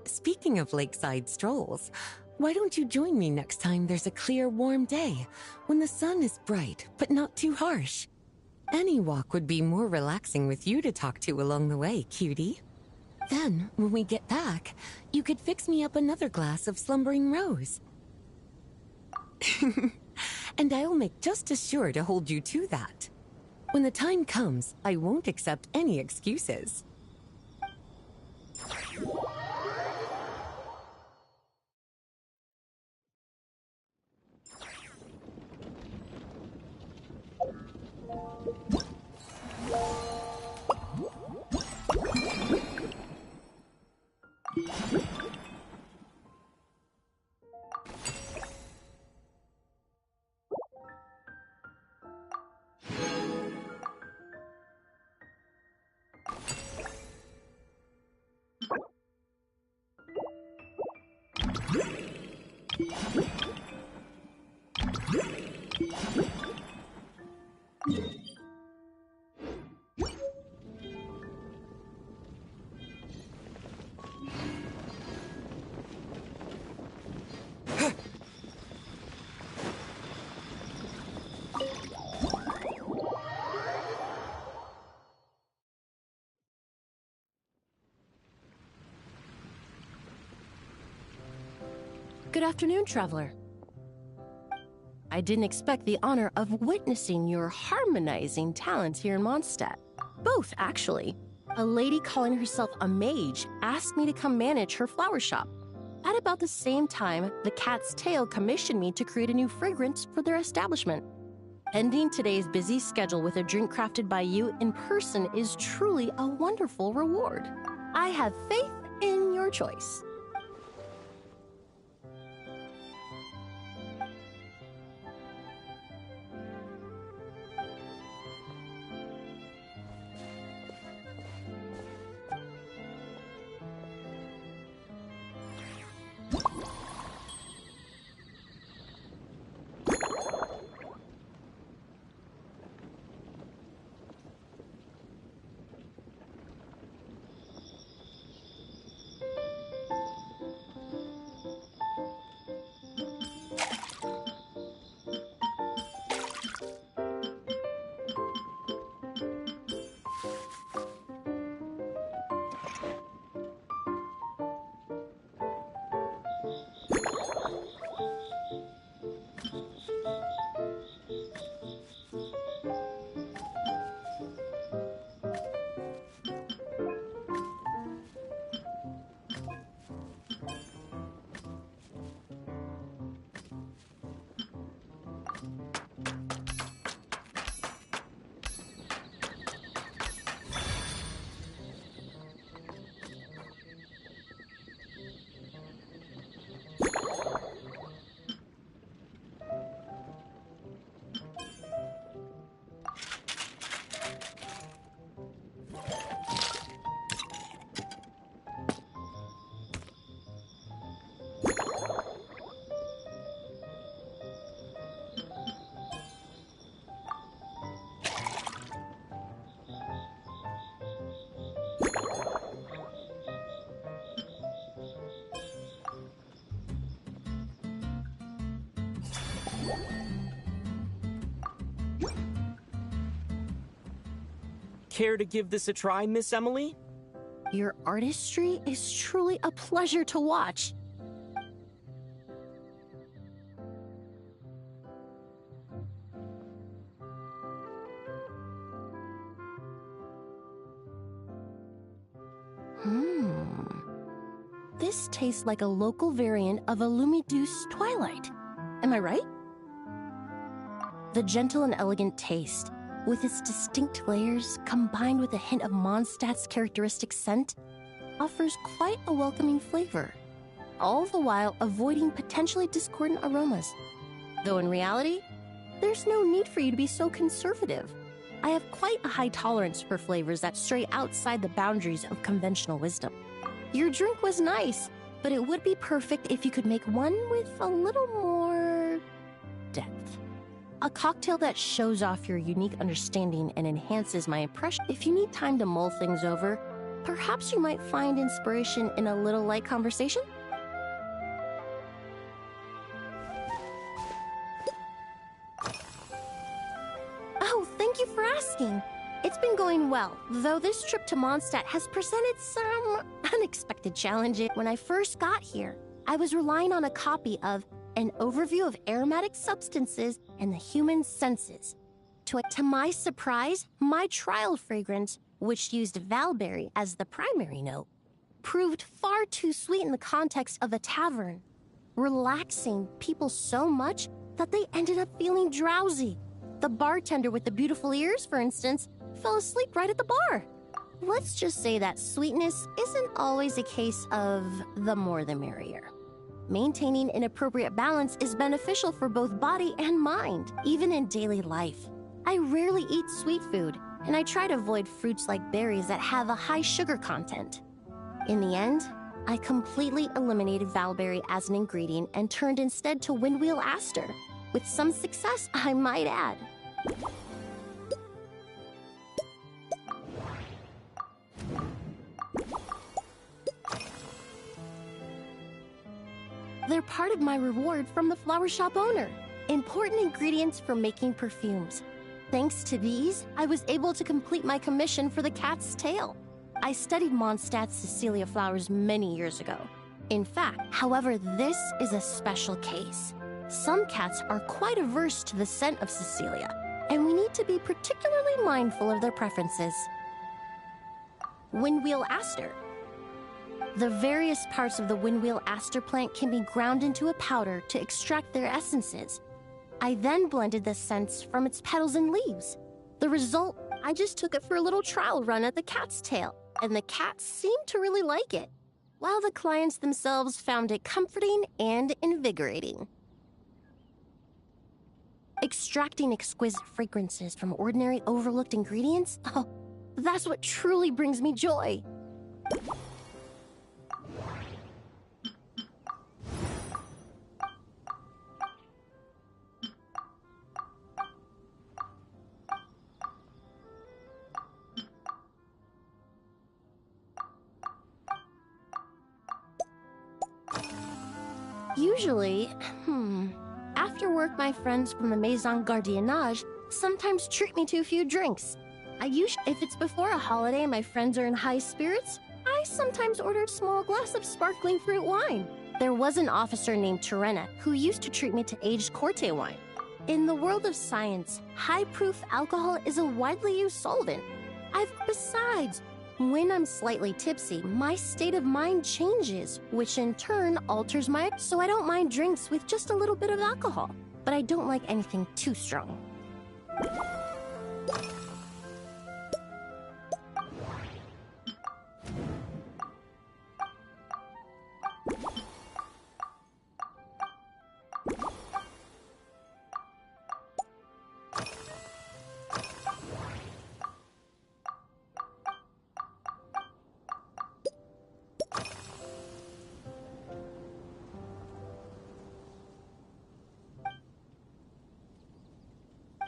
Speaking of lakeside strolls, why don't you join me next time there's a clear, warm day, when the sun is bright but not too harsh? Any walk would be more relaxing with you to talk to along the way, cutie. Then, when we get back, you could fix me up another glass of slumbering rose. And I'll make just as sure to hold you to that. When the time comes, I won't accept any excuses.
Good afternoon, Traveler. I didn't expect the honor of witnessing your harmonizing talents here in Mondstadt. Both, actually. A lady calling herself a mage asked me to come manage her flower shop. At about the same time, the Cat's Tail commissioned me to create a new fragrance for their establishment. Ending today's busy schedule with a drink crafted by you in person is truly a wonderful reward. I have faith in your choice.
Care to give this a try, Miss Emily?
Your artistry is truly a pleasure to watch. This tastes like a local variant of a Lumiduce Twilight. Am I right? The gentle and elegant taste, with its distinct layers combined with a hint of Mondstadt's characteristic scent, offers quite a welcoming flavor, all the while avoiding potentially discordant aromas. Though in reality, there's no need for you to be so conservative. I have quite a high tolerance for flavors that stray outside the boundaries of conventional wisdom. Your drink was nice, but it would be perfect if you could make one with a little more depth. A cocktail that shows off your unique understanding and enhances my impression. If you need time to mull things over, perhaps you might find inspiration in a little light conversation? Oh, thank you for asking. It's been going well, though this trip to Mondstadt has presented some unexpected challenges. When I first got here, I was relying on a copy of an overview of aromatic substances and the human senses. To my surprise, my trial fragrance, which used valberry as the primary note, proved far too sweet in the context of a tavern, relaxing people so much that they ended up feeling drowsy. The bartender with the beautiful ears, for instance, fell asleep right at the bar. Let's just say that sweetness isn't always a case of the more the merrier. Maintaining an appropriate balance is beneficial for both body and mind, even in daily life. I rarely eat sweet food, and I try to avoid fruits like berries that have a high sugar content. In the end, I completely eliminated valberry as an ingredient and turned instead to windwheel aster, with some success, I might add. They're part of my reward from the flower shop owner. Important ingredients for making perfumes. Thanks to these, I was able to complete my commission for the cat's tail. I studied Mondstadt's Cecilia flowers many years ago. In fact, however, this is a special case. Some cats are quite averse to the scent of Cecilia, and we need to be particularly mindful of their preferences. Windwheel aster. The various parts of the windwheel aster plant can be ground into a powder to extract their essences. I then blended the scents from its petals and leaves. The result, I just took it for a little trial run at the cat's tail, and the cats seemed to really like it, while the clients themselves found it comforting and invigorating. Extracting exquisite fragrances from ordinary overlooked ingredients? Oh, that's what truly brings me joy. Usually, after work, my friends from the Maison Gardiennage sometimes treat me to a few drinks. If it's before a holiday and my friends are in high spirits, I sometimes order a small glass of sparkling fruit wine. There was an officer named Terena who used to treat me to aged Corte wine. In the world of science, high-proof alcohol is a widely used solvent. Besides, when I'm slightly tipsy, my state of mind changes, which in turn alters so I don't mind drinks with just a little bit of alcohol, but I don't like anything too strong.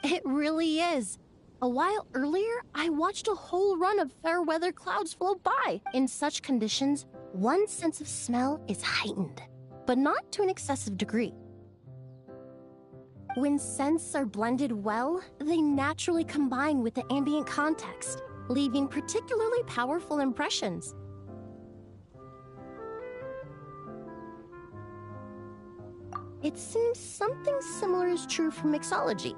It really is. A while earlier, I watched a whole run of fair weather clouds float by. In such conditions, one's sense of smell is heightened, but not to an excessive degree. When scents are blended well, they naturally combine with the ambient context, leaving particularly powerful impressions. It seems something similar is true for mixology.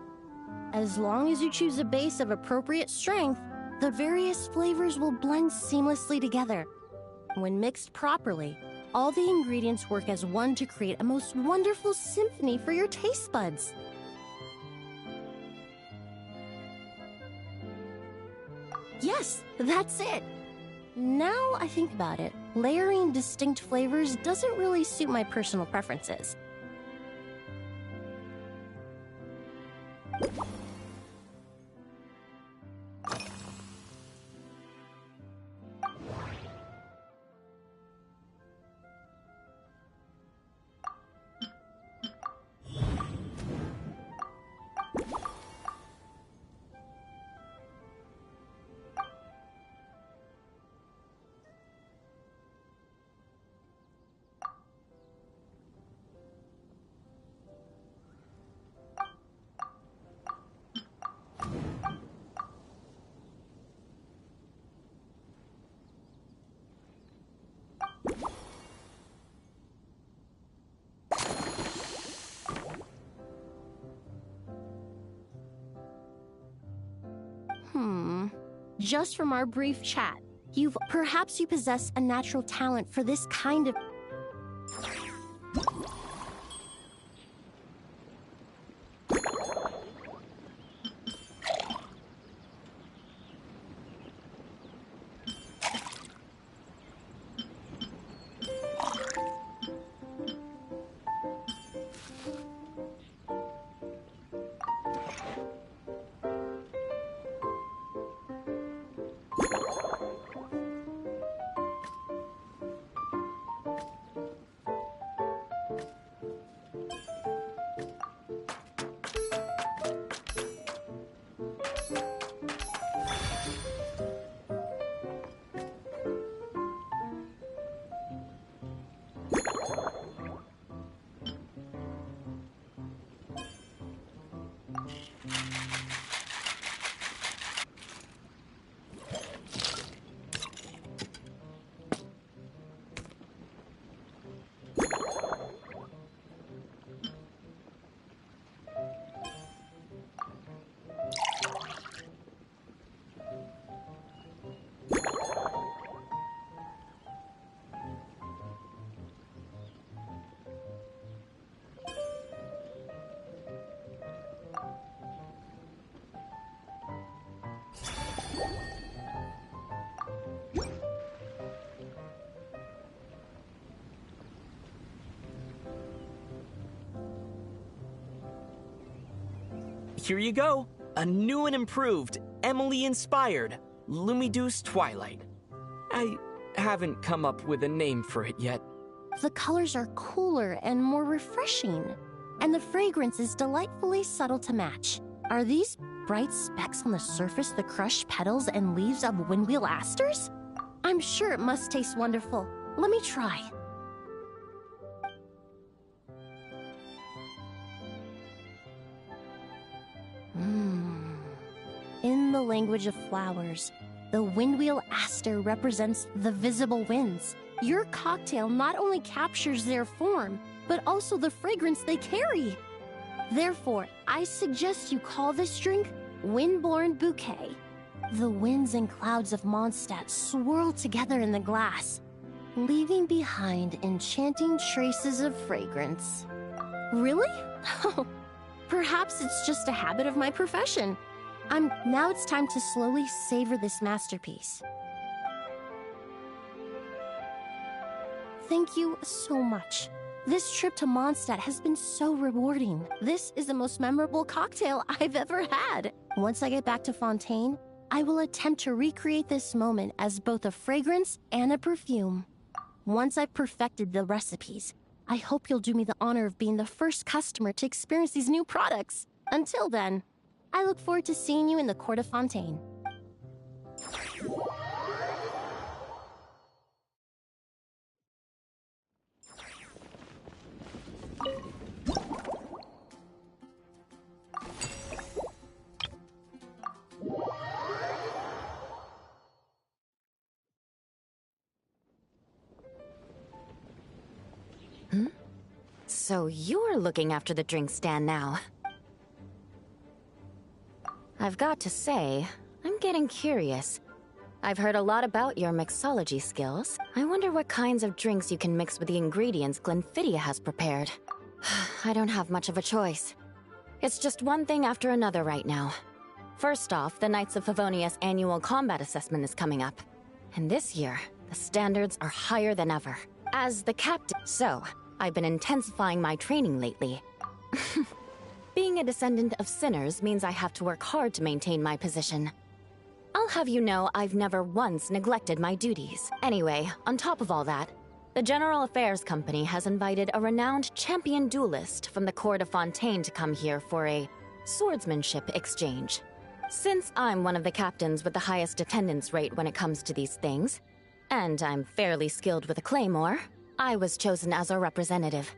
As long as you choose a base of appropriate strength, the various flavors will blend seamlessly together. When mixed properly, all the ingredients work as one to create a most wonderful symphony for your taste buds. Yes, that's it. Now I think about it, layering distinct flavors doesn't really suit my personal preferences. just from our brief chat. Perhaps you possess a natural talent for this kind of...
Here you go. A new and improved, Emily-inspired Lumiduce Twilight. I haven't come up with a name for it yet.
The colors are cooler and more refreshing, and the fragrance is delightfully subtle to match. Are these bright specks on the surface the crushed petals and leaves of windwheel asters? I'm sure it must taste wonderful. Let me try. In the language of flowers, the windwheel aster represents the visible winds. Your cocktail not only captures their form, but also the fragrance they carry. Therefore, I suggest you call this drink Windborne Bouquet. The winds and clouds of Mondstadt swirl together in the glass, leaving behind enchanting traces of fragrance. Really? Perhaps it's just a habit of my profession. Now it's time to slowly savor this masterpiece. Thank you so much. This trip to Mondstadt has been so rewarding. This is the most memorable cocktail I've ever had. Once I get back to Fontaine, I will attempt to recreate this moment as both a fragrance and a perfume. Once I've perfected the recipes, I hope you'll do me the honor of being the first customer to experience these new products. Until then, I look forward to seeing you in the Court of Fontaine.
So you're looking after the drink stand now. I've got to say, I'm getting curious. I've heard a lot about your mixology skills. I wonder what kinds of drinks you can mix with the ingredients Glenfiddia has prepared. I don't have much of a choice. It's just one thing after another right now. First off, the Knights of Favonius annual combat assessment is coming up. And this year, the standards are higher than ever. As the captain, I've been intensifying my training lately. Being a descendant of sinners means I have to work hard to maintain my position. I'll have you know I've never once neglected my duties. Anyway, on top of all that, the General Affairs Company has invited a renowned champion duelist from the Court of Fontaine to come here for a swordsmanship exchange. Since I'm one of the captains with the highest attendance rate when it comes to these things, and I'm fairly skilled with a claymore, I was chosen as a representative.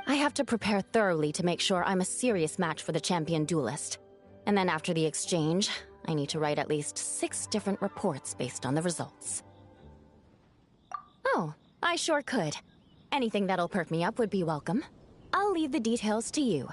I have to prepare thoroughly to make sure I'm a serious match for the champion duelist. And then after the exchange, I need to write at least 6 different reports based on the results. Oh, I sure could. Anything that'll perk me up would be welcome. I'll leave the details to you.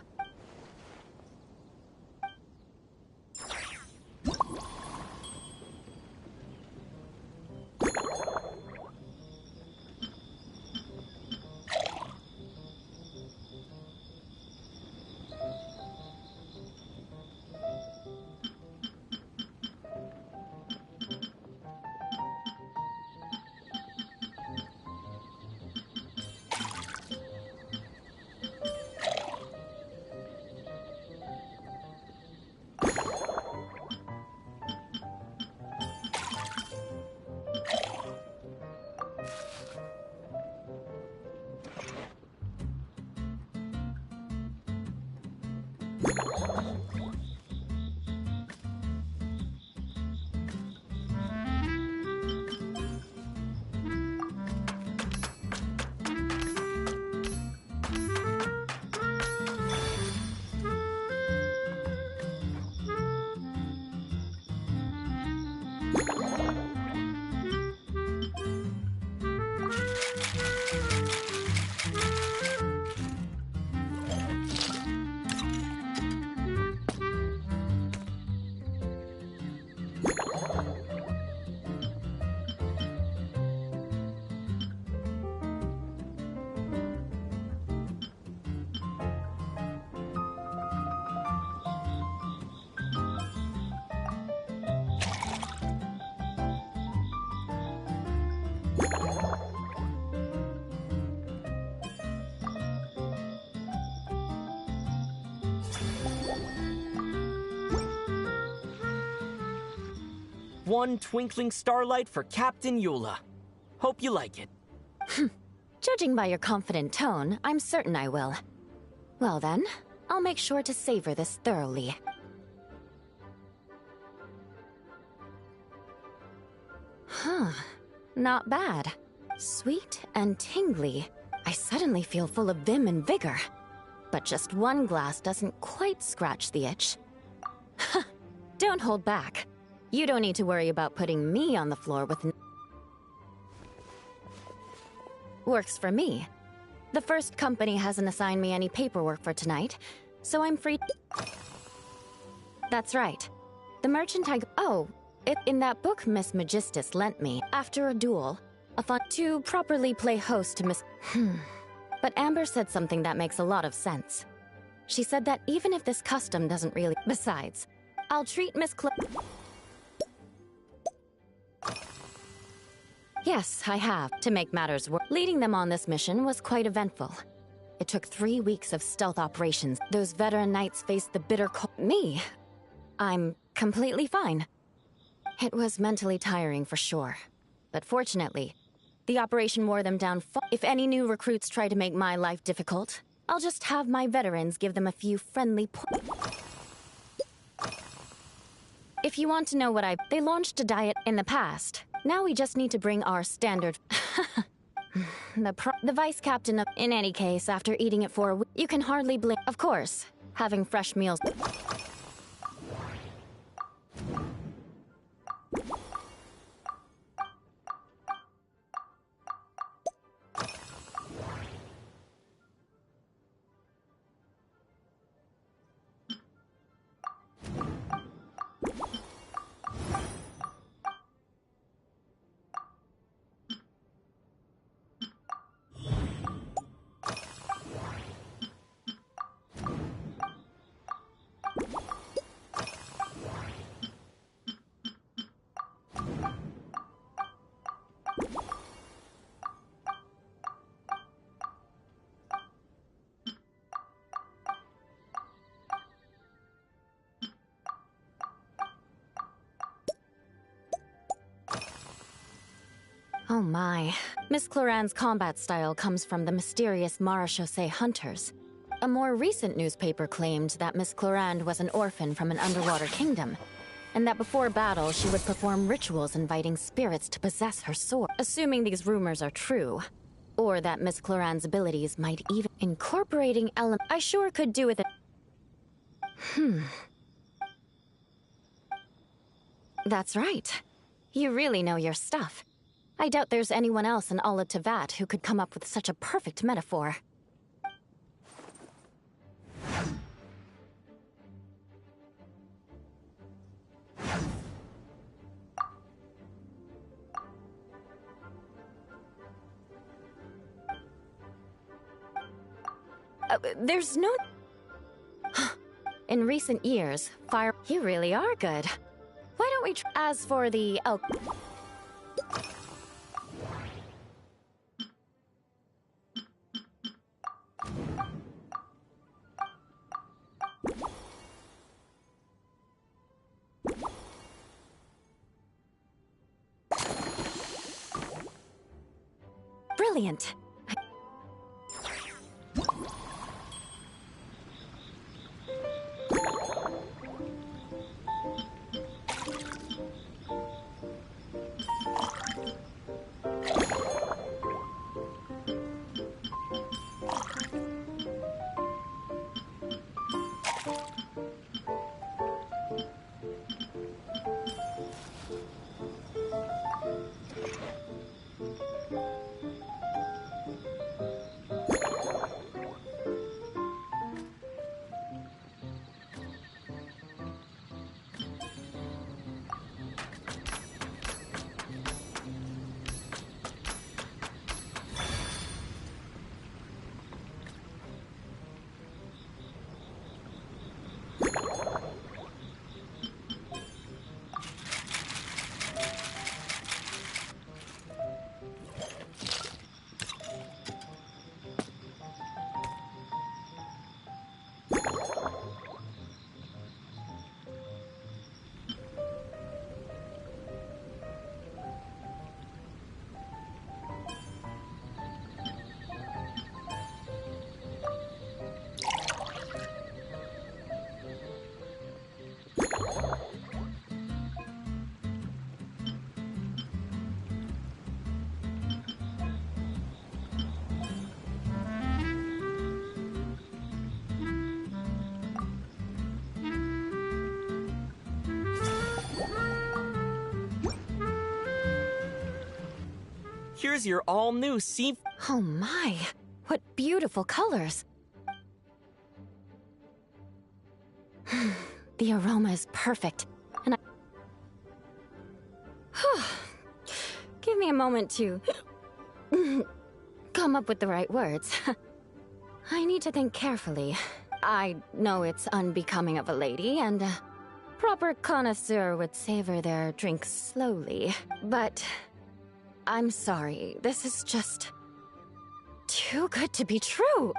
One twinkling starlight for Captain Eula. Hope you like it.
Judging by your confident tone, I'm certain I will. Well then, I'll make sure to savor this thoroughly. Huh. Not bad. Sweet and tingly. I suddenly feel full of vim and vigor. But just one glass doesn't quite scratch the itch. Don't hold back. You don't need to worry about putting me on the floor with... Works for me. The first company hasn't assigned me any paperwork for tonight, so I'm free... That's right. The merchant I... Oh, in that book Miss Magistus lent me, after a duel, a fun... to properly play host to Miss... But Amber said something that makes a lot of sense. She said that even if this custom doesn't really... Besides, I'll treat Miss Yes, I have. To make matters worse, leading them on this mission was quite eventful. It took 3 weeks of stealth operations. Those veteran knights faced the bitter cold. Me? I'm completely fine. It was mentally tiring for sure. But fortunately, the operation wore them down. If any new recruits try to make my life difficult, I'll just have my veterans give them a few friendly If you want to know what they launched a diet in the past. Now we just need to bring our standard... the vice captain of... In any case, after eating it for a week, you can hardly blame... Of course, having fresh meals... Oh my. Miss Cloran's combat style comes from the mysterious Marechaussee hunters. A more recent newspaper claimed that Miss Cloran was an orphan from an underwater kingdom, and that before battle she would perform rituals inviting spirits to possess her sword. Assuming these rumors are true, or that Miss Cloran's abilities might even incorporating elements. I sure could do with it. That's right. You really know your stuff. I doubt there's anyone else in Ala Tevat who could come up with such a perfect metaphor. There's no... In recent years, fire... You really are good. Why don't we As for the... Oh... Brilliant.
Here's your all-new sea...
Oh my, what beautiful colors. The aroma is perfect, and give me a moment to come up with the right words. I need to think carefully. I know it's unbecoming of a lady, and a proper connoisseur would savor their drinks slowly. But I'm sorry, this is just too good to be true.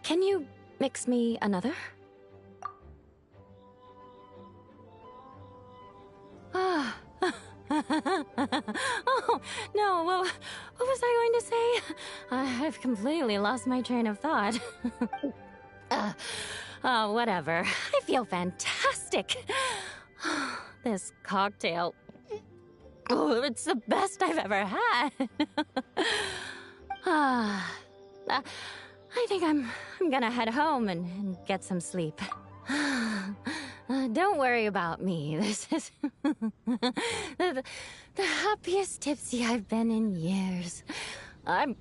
Can you mix me another? Ah. Oh, no, what was I going to say? I've completely lost my train of thought. Whatever. I feel fantastic. This cocktail... Oh, it's the best I've ever had. I think I'm gonna head home and get some sleep. Don't worry about me. This is the happiest tipsy I've been in years. I'm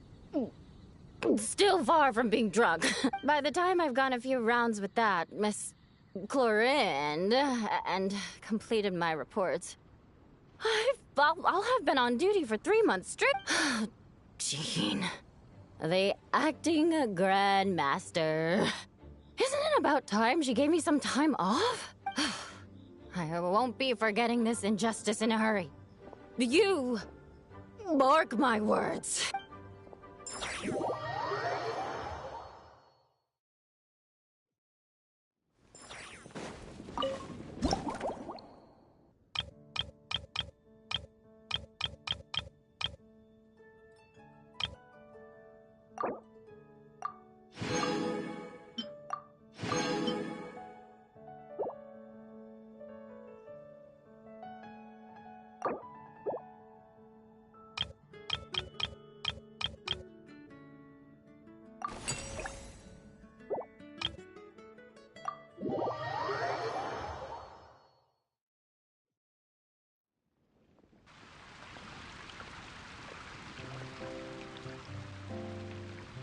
still far from being drunk. By the time I've gone a few rounds with that Miss Chlorine and completed my reports, I'll have been on duty for 3 months straight. Jean, the acting grandmaster. Isn't it about time she gave me some time off? I won't be forgetting this injustice in a hurry. You mark my words.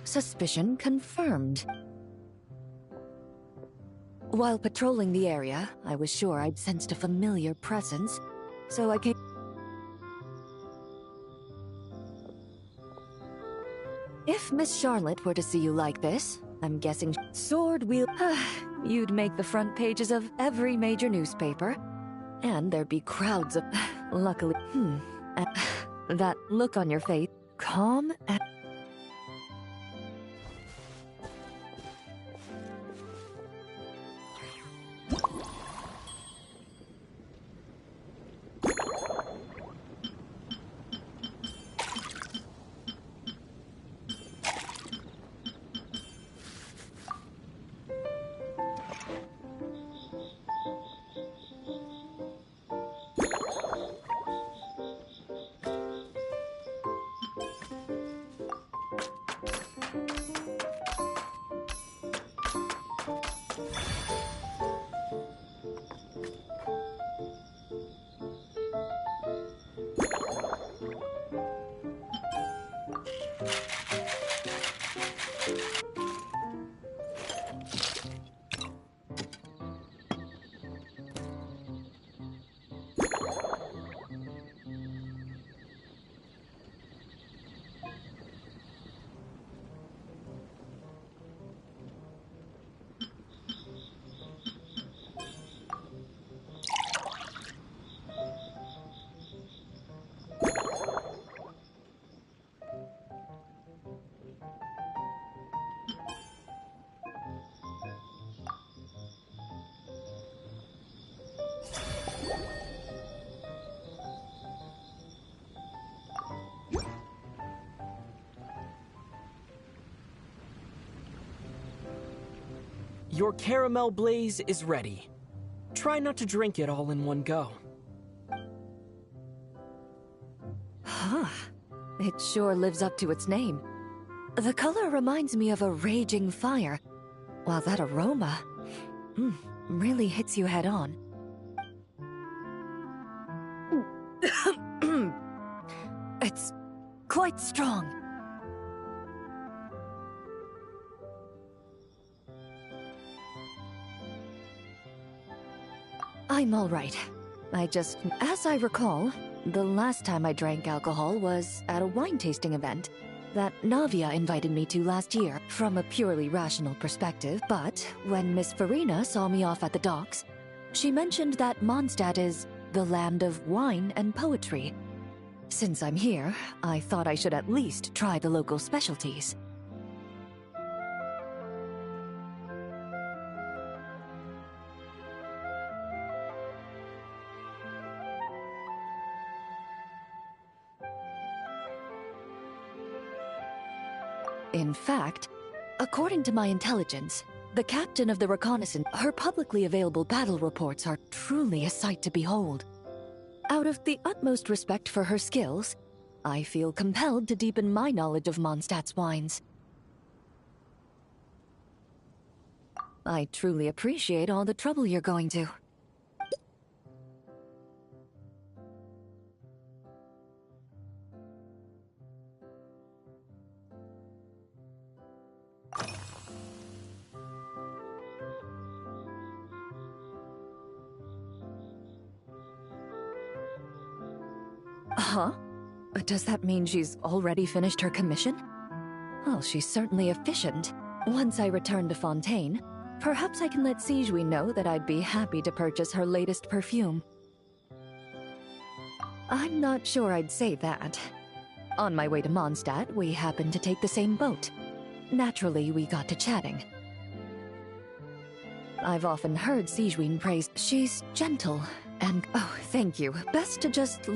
Suspicion confirmed. While patrolling the area, I was sure I'd sensed a familiar presence, so I came... If Miss Charlotte were to see you like this, I'm guessing sword wheel... You'd make the front pages of every major newspaper, and there'd be crowds of... Luckily... That look on your face, calm and...
Your caramel blaze is ready. Try not to drink it all in one go.
Huh. It sure lives up to its name. The color reminds me of a raging fire, while that aroma really hits you head on. quite strong. I'm all right. As I recall, the last time I drank alcohol was at a wine tasting event that Navia invited me to last year from a purely rational perspective, but when Miss Farina saw me off at the docks, she mentioned that Mondstadt is the land of wine and poetry. Since I'm here, I thought I should at least try the local specialties. In fact, according to my intelligence, the captain of the reconnaissance, her publicly available battle reports are truly a sight to behold. Out of the utmost respect for her skills, I feel compelled to deepen my knowledge of Mondstadt's wines. I truly appreciate all the trouble you're going to. Huh? Does that mean she's already finished her commission? Well, she's certainly efficient. Once I return to Fontaine, perhaps I can let Sijui know that I'd be happy to purchase her latest perfume. I'm not sure I'd say that. On my way to Mondstadt, we happened to take the same boat. Naturally, we got to chatting. I've often heard Sijui praise. She's gentle, and oh, thank you. Best to just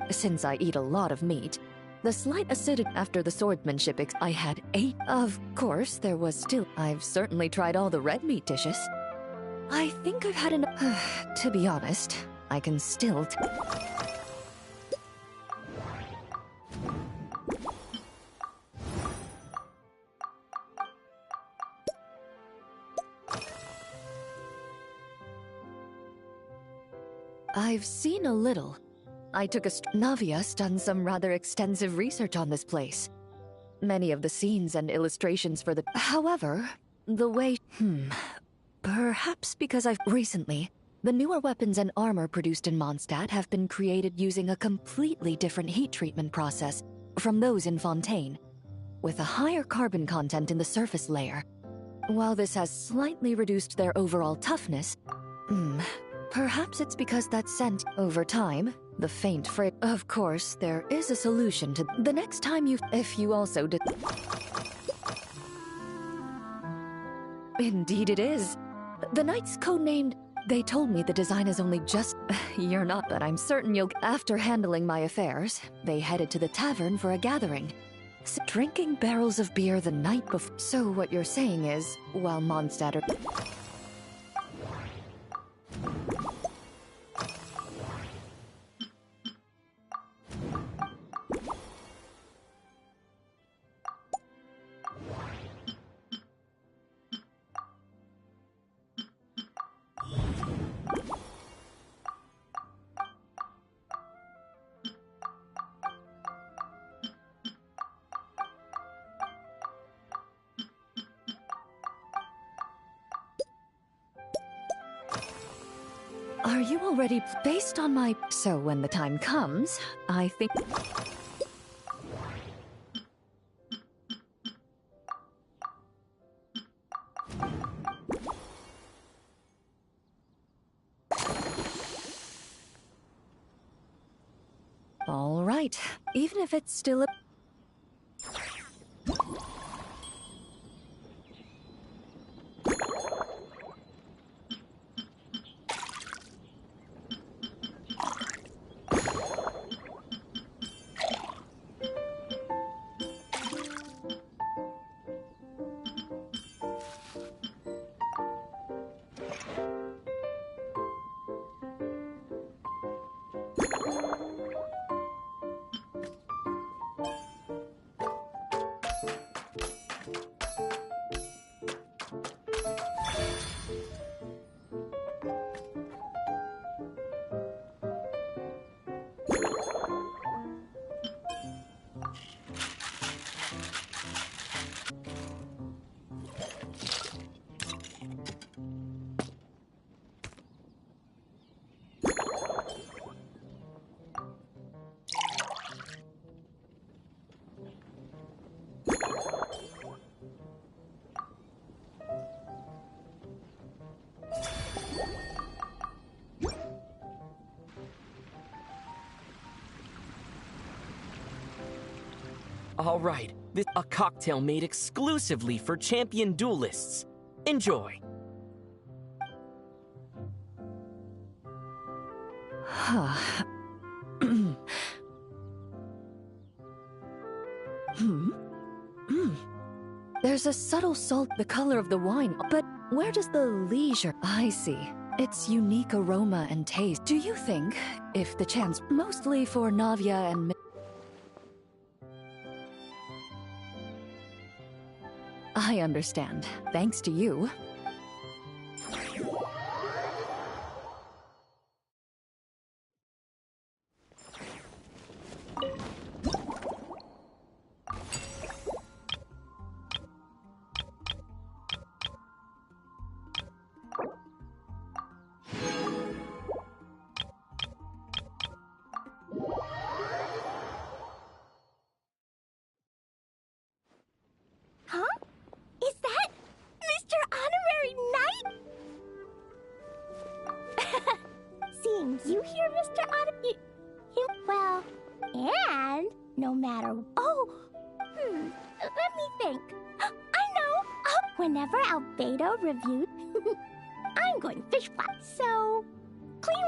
since I eat a lot of meat, the slight acidity after the swordsmanship I had 8. Of course, there was still. I've certainly tried all the red meat dishes. I think I've had enough. To be honest, I can still. I've seen a little. I took Navia's done some rather extensive research on this place. Many of the scenes and illustrations for the. However, the way. Perhaps because recently, the newer weapons and armor produced in Mondstadt have been created using a completely different heat treatment process from those in Fontaine, with a higher carbon content in the surface layer. While this has slightly reduced their overall toughness, perhaps it's because that scent, over time, the faint fragrance. Of course, there is a solution to the next time if you also did. Indeed it is. The knight's codenamed. They told me the design is only just. You're not, but I'm certain you'll. After handling my affairs, they headed to the tavern for a gathering. Drinking barrels of beer the night before. So what you're saying is, while Mondstadt. Are you already based on my. So when the time comes, I think. All right, even if it's still a.
All right, this a cocktail made exclusively for champion duelists. Enjoy.
There's a subtle salt, the color of the wine, but where does the leisure? I see. Its unique aroma and taste. Do you think, if the chance, mostly for Navia and... I understand. Thanks to you.
Huh? Is that Mr. Honorary Knight? Seeing you here, Mr. Honorary... Well, and no matter... Oh, let me think. I know! Whenever Albedo reviewed, I'm going fish fly, so... Clean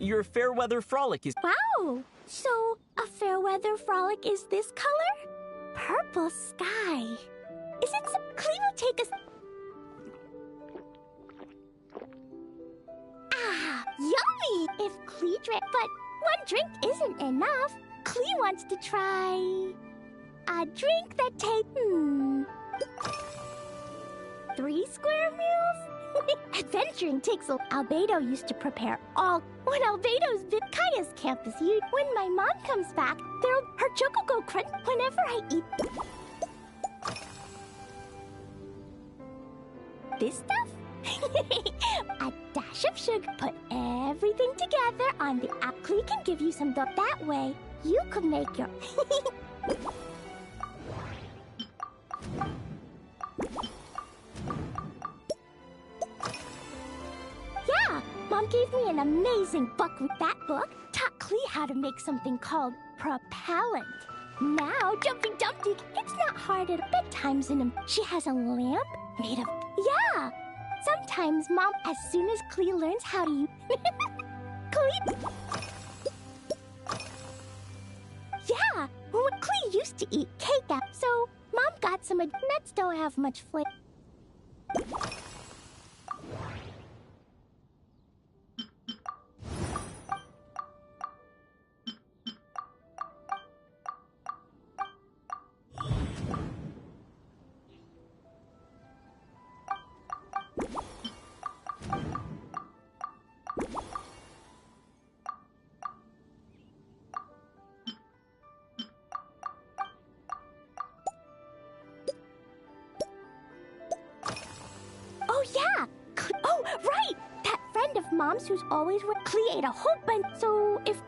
Your Fairweather Frolic is...
Wow! So, a Fairweather Frolic is this color? Purple sky. Is it some... Clee will take us... Ah, yummy! If Clee drank... But one drink isn't enough. Clee wants to try... a drink that tastes... 3 square meals? Adventuring takes a... Albedo used to prepare all... When Albedo's been Kaya's campus, when my mom comes back, her choco go crunch whenever I eat... This stuff? A dash of sugar. Put everything together on the... Clee can give you some dough. That way, you could make your... Yeah, Mom gave me an amazing book. With that book, taught Clee how to make something called propellant. Now, Jumping Dumpty, it's not hard at bedtimes in him. She has a lamp made of... Yeah! Sometimes, Mom, as soon as Clee learns how to use... Clee... Yeah! When Clee used to eat cake out, so Mom got some... Nuts don't have much flavor. Oh, yeah! Oh, right! That friend of Mom's who's always with Clee ate a whole bunch, so if...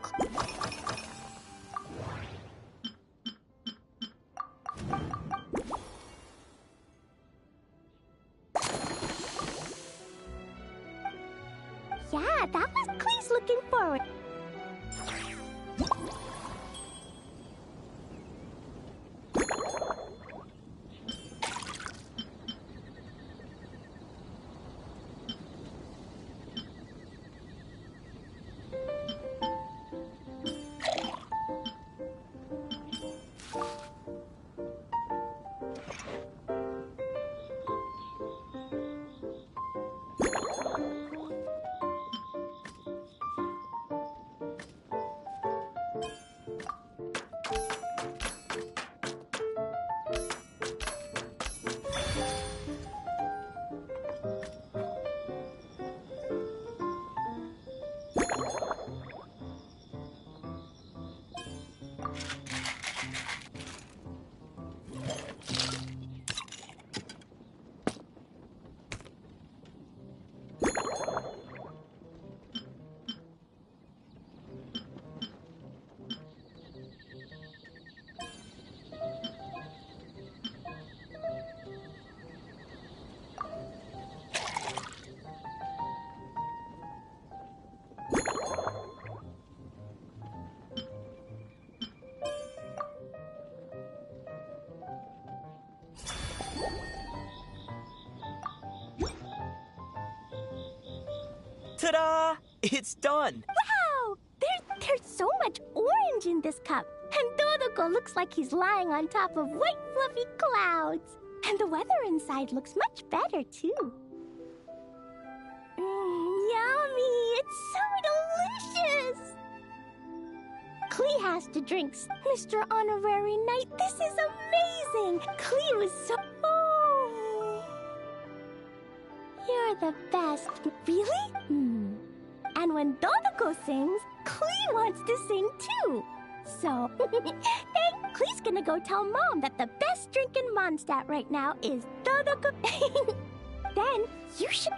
Yeah, that was Clee's looking forward.
Ta-da! It's done!
Wow! There's so much orange in this cup. And Dodoko looks like he's lying on top of white fluffy clouds. And the weather inside looks much better, too. Yummy! It's so delicious! Klee has to drink. Mr. Honorary Knight, this is amazing! Klee was so... Oh. You're the best. Really? And when Dodoko sings, Klee wants to sing too. So, then Klee's gonna go tell Mom that the best drink in Mondstadt right now is Dodoko. Then you should...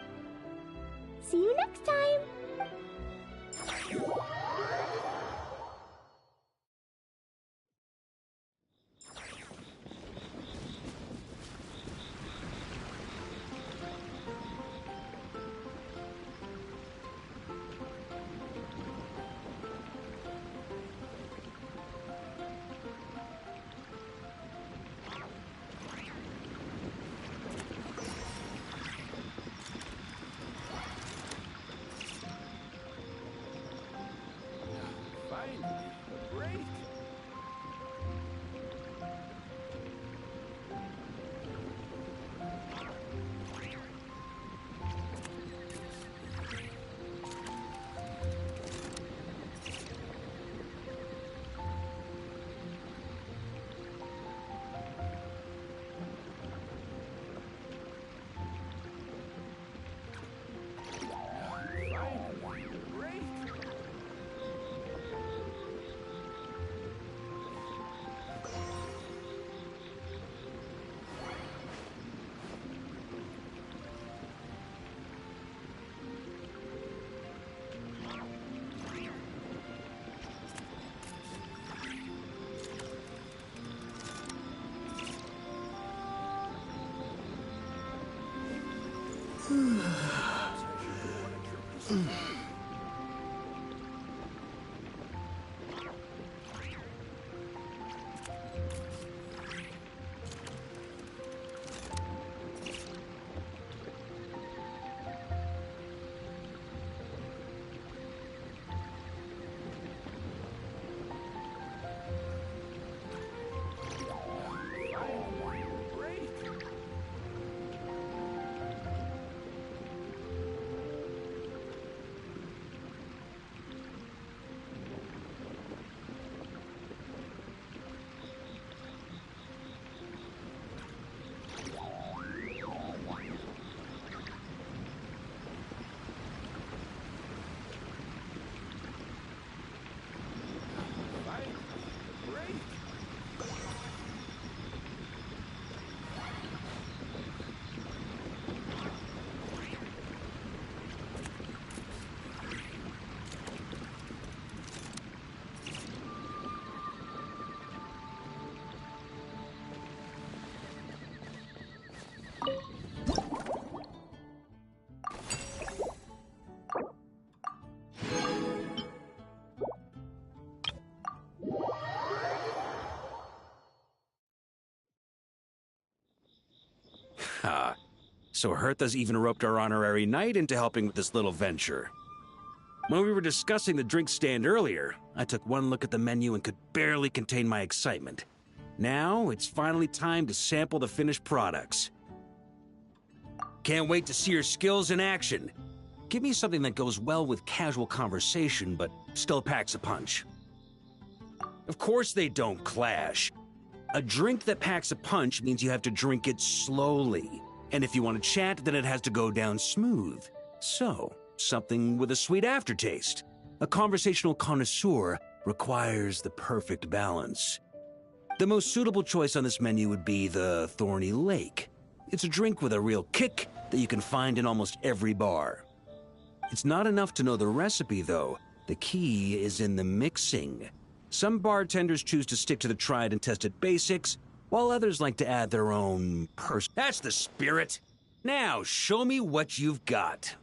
See you next time.
So Hertha's even roped our honorary knight into helping with this little venture. When we were discussing the drink stand earlier, I took one look at the menu and could barely contain my excitement. Now, it's finally time to sample the finished products. Can't wait to see your skills in action. Give me something that goes well with casual conversation, but still packs a punch. Of course they don't clash. A drink that packs a punch means you have to drink it slowly. And if you want to chat, then it has to go down smooth. So, something with a sweet aftertaste. A conversational connoisseur requires the perfect balance. The most suitable choice on this menu would be the Thorny Lake. It's a drink with a real kick that you can find in almost every bar. It's not enough to know the recipe, though. The key is in the mixing. Some bartenders choose to stick to the tried and tested basics, while others like to add their own That's the spirit! Now, show me what you've got.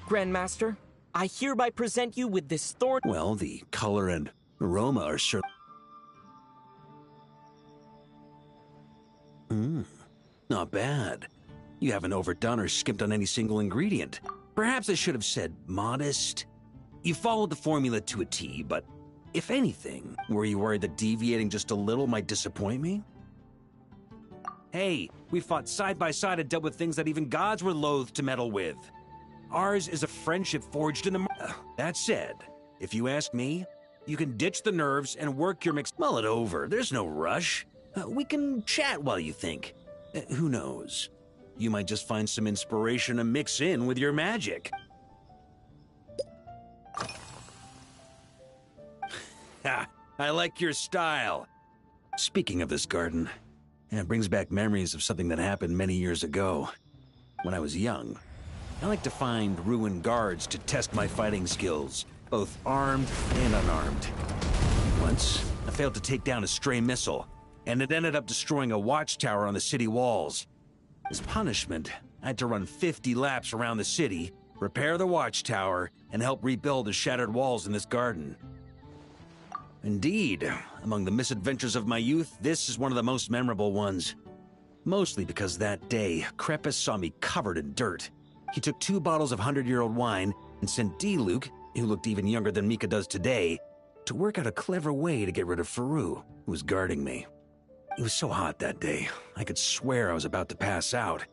Grandmaster, I hereby present you with this thorn.
Well, the color and aroma are sure. Not bad. You haven't overdone or skimped on any single ingredient. Perhaps I should have said modest. You followed the formula to a T, but if anything, were you worried that deviating just a little might disappoint me? Hey, we fought side by side and dealt with things that even gods were loath to meddle with. Ours is a friendship forged in the... That said, if you ask me, you can ditch the nerves and work your mix... Mull it over, there's no rush. We can chat while you think. Who knows? You might just find some inspiration to mix in with your magic. Ha! I like your style. Speaking of this garden, it brings back memories of something that happened many years ago. When I was young, I like to find ruined guards to test my fighting skills, both armed and unarmed. Once, I failed to take down a stray missile, and it ended up destroying a watchtower on the city walls. As punishment, I had to run 50 laps around the city, repair the watchtower, and help rebuild the shattered walls in this garden. Indeed, among the misadventures of my youth, this is one of the most memorable ones. Mostly because that day, Crepus saw me covered in dirt. He took 2 bottles of 100-year-old wine and sent D-Luke, who looked even younger than Mika does today, to work out a clever way to get rid of Faru, who was guarding me. It was so hot that day, I could swear I was about to pass out.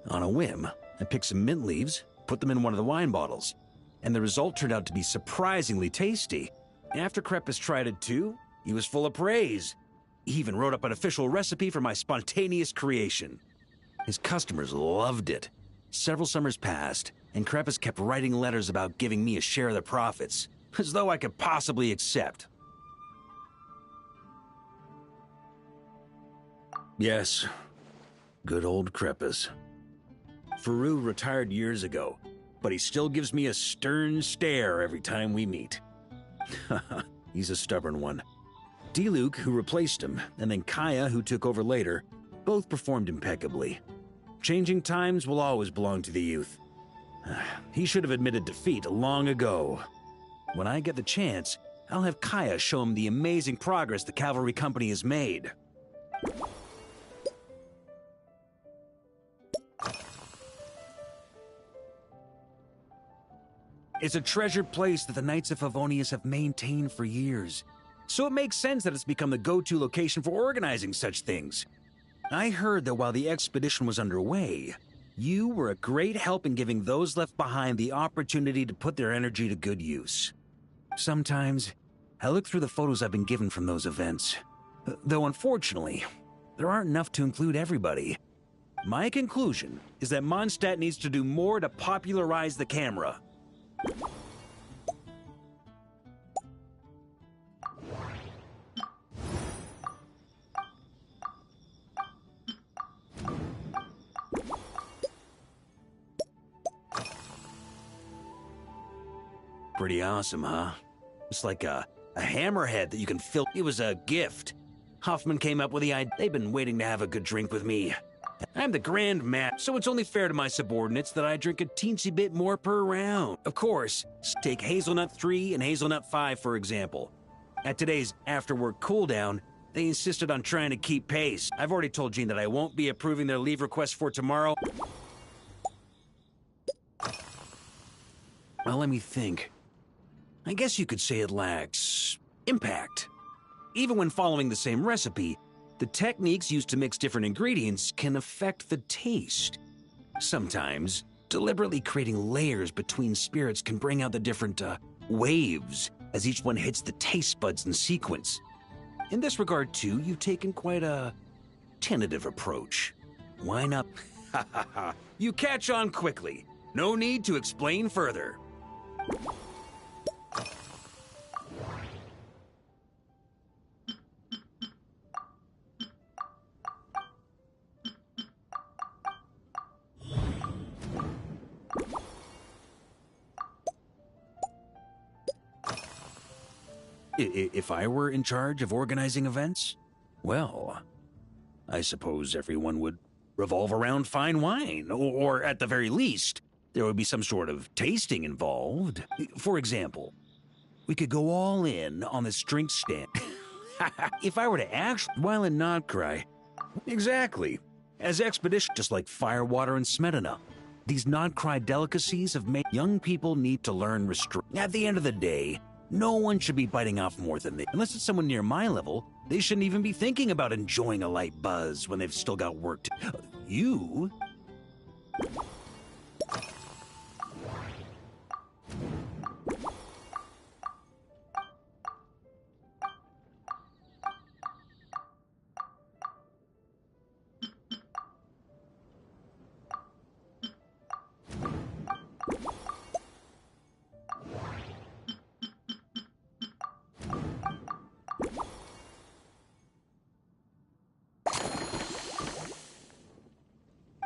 On a whim, I picked some mint leaves, put them in one of the wine bottles, and the result turned out to be surprisingly tasty. After Crepus tried it too, he was full of praise. He even wrote up an official recipe for my spontaneous creation. His customers loved it. Several summers passed, and Crepus kept writing letters about giving me a share of the profits, as though I could possibly accept. Yes, good old Crepus. Faru retired years ago, but he still gives me a stern stare every time we meet. He's a stubborn one. Diluc, who replaced him, and then Kaya, who took over later, both performed impeccably. Changing times will always belong to the youth. He should have admitted defeat long ago. When I get the chance, I'll have Kaya show him the amazing progress the Cavalry Company has made. It's a treasured place that the Knights of Favonius have maintained for years, so it makes sense that it's become the go-to location for organizing such things. I heard that while the expedition was underway, you were a great help in giving those left behind the opportunity to put their energy to good use. Sometimes, I look through the photos I've been given from those events, though unfortunately, there aren't enough to include everybody. My conclusion is that Mondstadt needs to do more to popularize the camera. Pretty awesome, huh? It's like a hammerhead that you can fill. It was a gift. Hoffman came up with the idea. They've been waiting to have a good drink with me. I'm the Grand Master, so it's only fair to my subordinates that I drink a teensy bit more per round. Of course, take Hazelnut 3 and Hazelnut 5, for example. At today's after-work cooldown, they insisted on trying to keep pace. I've already told Jean that I won't be approving their leave request for tomorrow. Well, let me think. I guess you could say it lacks impact. Even when following the same recipe, the techniques used to mix different ingredients can affect the taste. Sometimes, deliberately creating layers between spirits can bring out the different waves as each one hits the taste buds in sequence. In this regard, too, you've taken quite a tentative approach. Why not? Ha ha ha. You catch on quickly. No need to explain further. If I were in charge of organizing events, well, I suppose everyone would revolve around fine wine, or at the very least, there would be some sort of tasting involved. For example, we could go all in on this drink stand. If I were to actually, while in Nodcry, exactly, as expedition, just like Firewater and Smedina, these Nodcry delicacies have made young people need to learn restraint. At the end of the day, no one should be biting off more than they. Unless it's someone near my level, they shouldn't even be thinking about enjoying a light buzz when they've still got work to. You?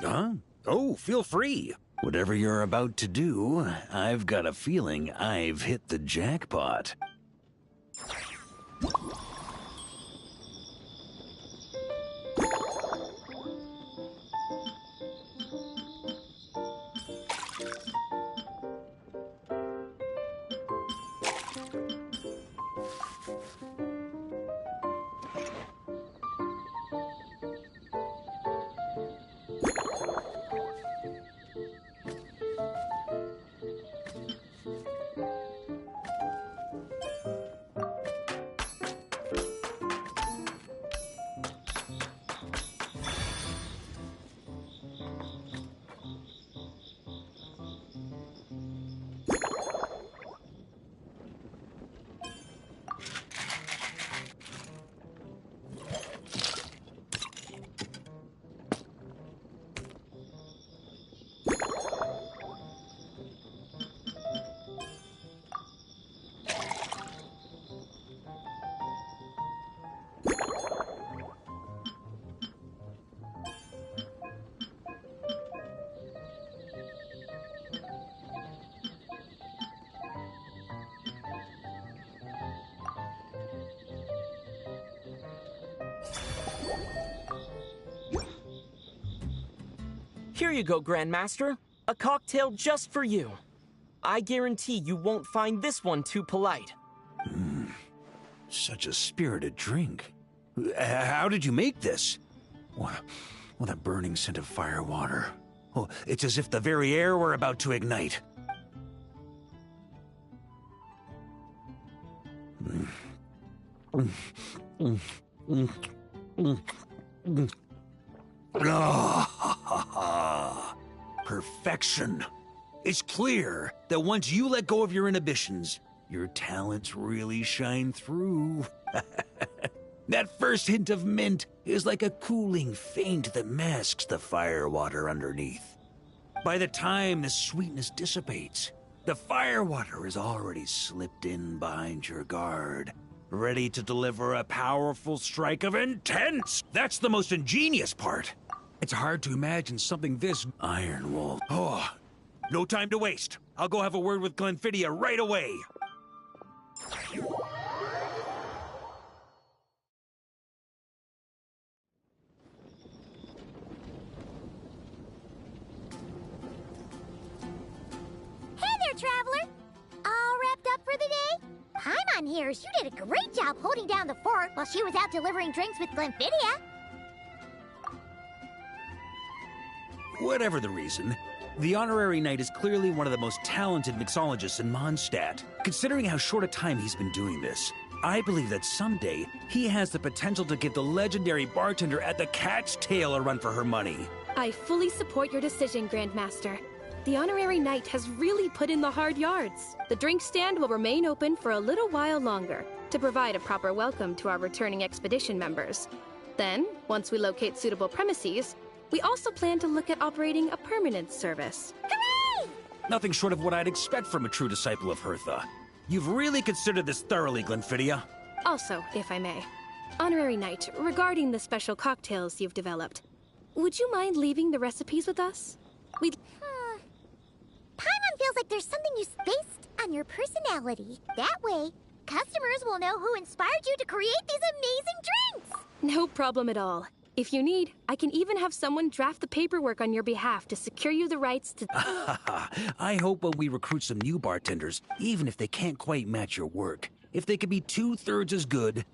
Huh? Oh, feel free. Whatever you're about to do, I've got a feeling I've hit the jackpot.
Here you go, Grandmaster. A cocktail just for you. I guarantee you won't find this one too polite.
Such a spirited drink. How did you make this? What a burning scent of fire water. Oh, it's as if the very air were about to ignite. Perfection. It's clear that once you let go of your inhibitions, your talents really shine through. That first hint of mint is like a cooling feint that masks the firewater underneath. By the time the sweetness dissipates, the firewater is already slipped in behind your guard, ready to deliver a powerful strike of intense. That's the most ingenious part. It's hard to imagine something this Iron Wolf. Oh, no time to waste. I'll go have a word with Glenfidia right away.
Traveler. All wrapped up for the day? Paimon hears you did a great job holding down the fort while she was out delivering drinks with Glenfidia.
Whatever the reason, the Honorary Knight is clearly one of the most talented mixologists in Mondstadt. Considering how short a time he's been doing this, I believe that someday he has the potential to give the legendary bartender at the Cat's Tail a run for her money.
I fully support your decision, Grandmaster. The Honorary Knight has really put in the hard yards. The drink stand will remain open for a little while longer to provide a proper welcome to our returning expedition members. Then, once we locate suitable premises, we also plan to look at operating a permanent service.
Hooray!
Nothing short of what I'd expect from a true disciple of Hertha. You've really considered this thoroughly, Glenfidia.
Also, if I may, Honorary Knight, regarding the special cocktails you've developed, would you mind leaving the recipes with us?
Paimon feels like there's something you spaced on your personality. That way, customers will know who inspired you to create these amazing drinks.
No problem at all. If you need, I can even have someone draft the paperwork on your behalf to secure you the rights to...
I hope when we recruit some new bartenders, even if they can't quite match your work, if they could be 2/3 as good...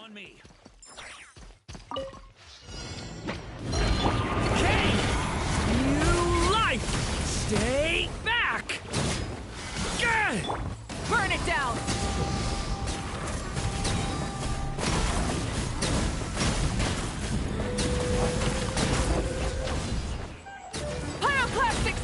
On me.
Okay! New life! Stay back! Gah!
Burn it down! Pyroclastic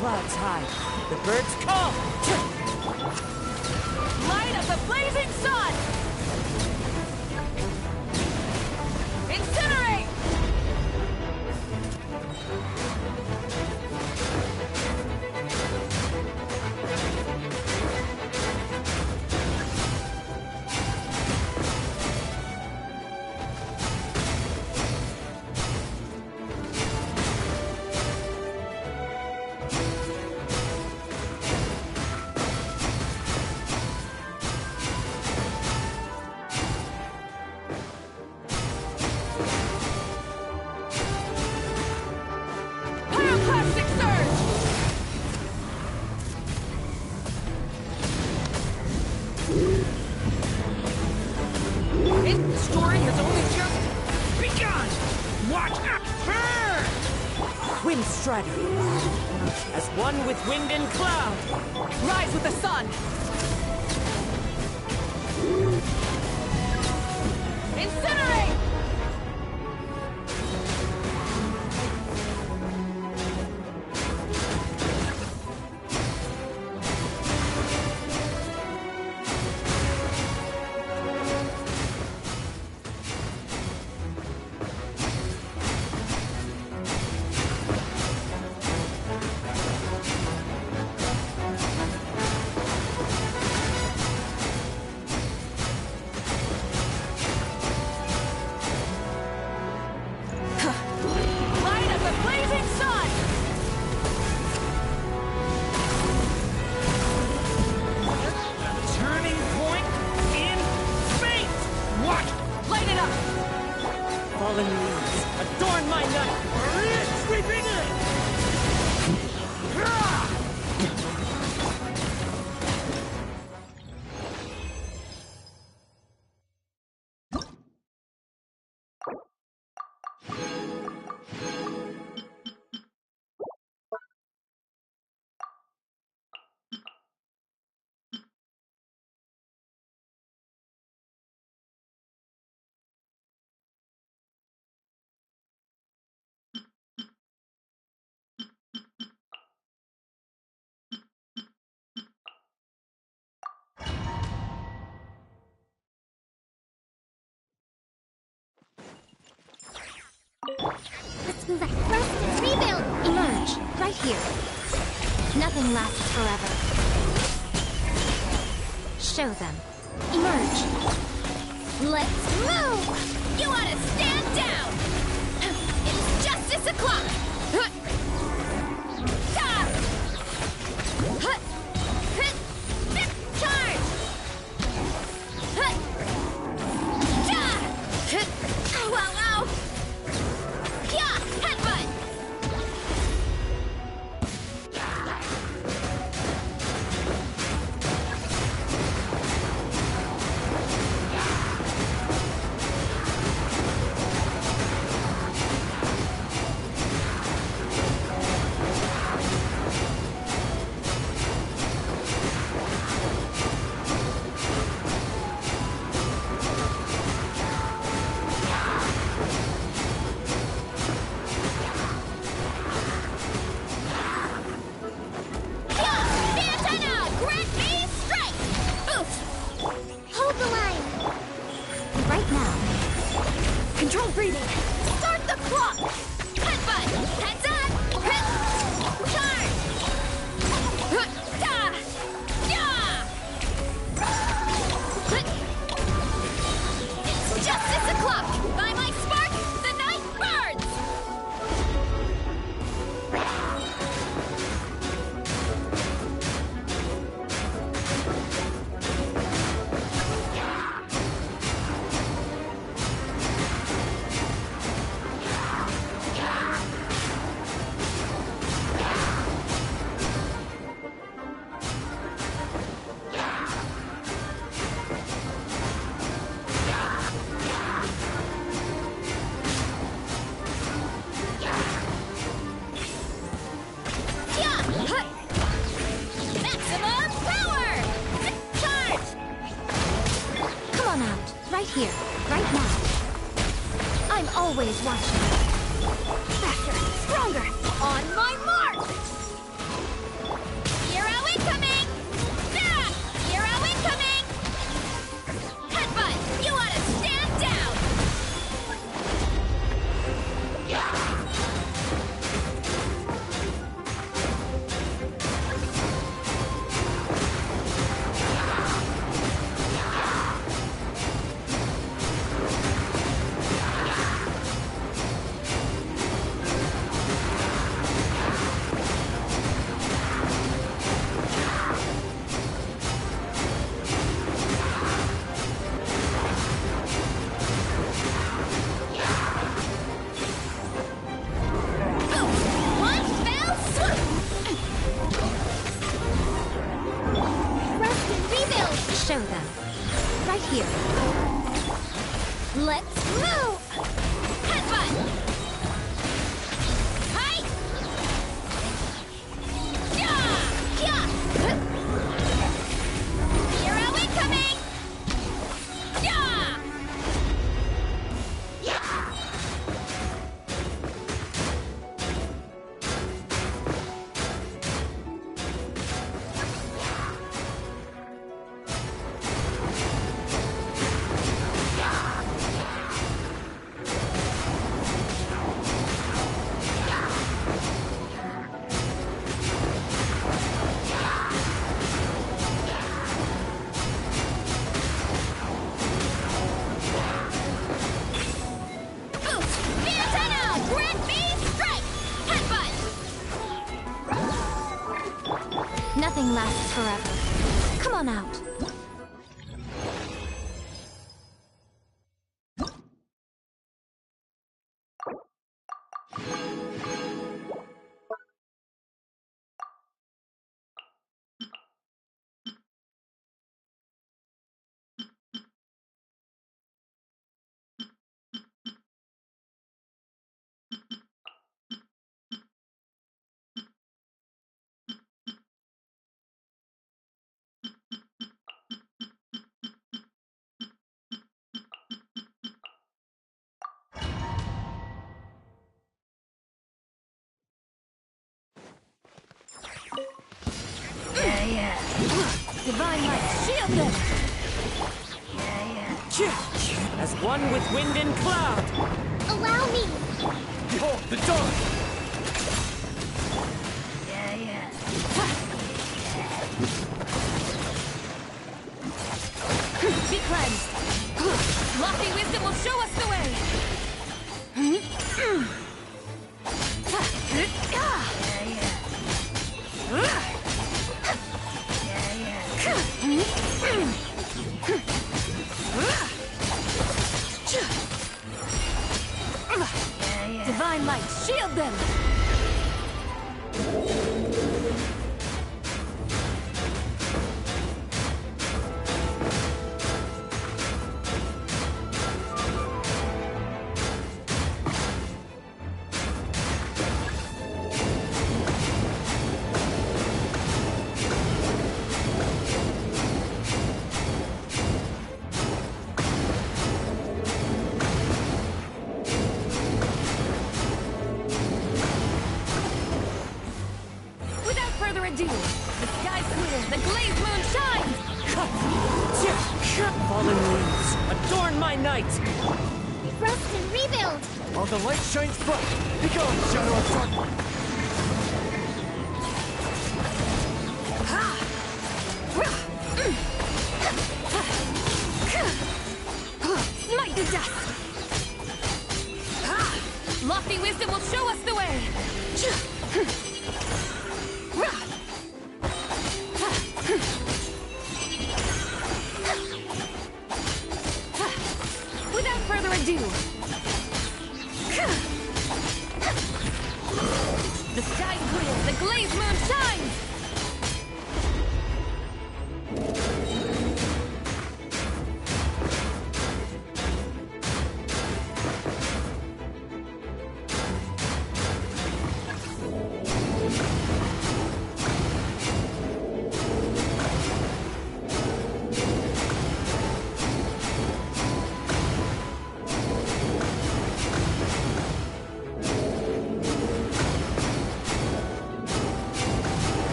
clouds high. The birds call.
Light of the blazing sun! Incinerate!
Wind Strider. As one with wind and cloud. Rise with the sun.
Incinerate!
Fallen leaves, adorn my night! Sweeping in!
Let's move at rest, rebuild, emerge, right here. Nothing lasts forever. Show them. Emerge. Let's move! You ought to stand down! It's justice o'clock! Charge! Ow, ow, ow! Yeah, headbutt! Control breathing! Start the clock! Headbutt! Heads up! Charge! It's justice o'clock! By my spark, the night burns! Right here, right now. I'm always watching. Faster, stronger, on my mark!
Nothing lasts forever. Come on out.
Divine light, shield them!
As one with wind and cloud!
Allow me!
Behold the dawn!
Be cleansed! Lofty wisdom will show us the way! Divine light, shield them! The sky's clear, the glazed moon shines!
Fallen leaves, adorn my night!
Rest and rebuild!
While the light shines bright, begone, shadow of darkness!
Smite the dust! Lofty wisdom will show us the way! Without further ado, the sky's clear, the glazed moon shines!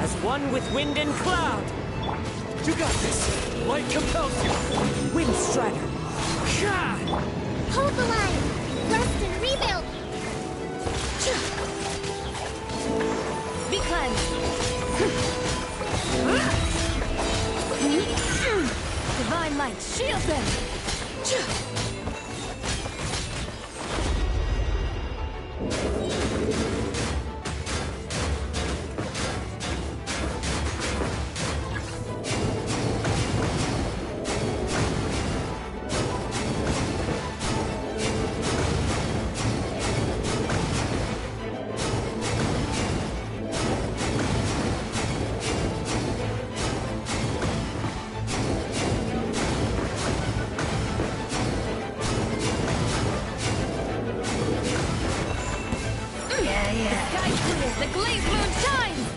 As one with wind and cloud! You got this! Light compels you! Wind Strider!
Hold the line! Rest and rebuild!
Be cleansed! Divine light, shield them! The glazed moon shines!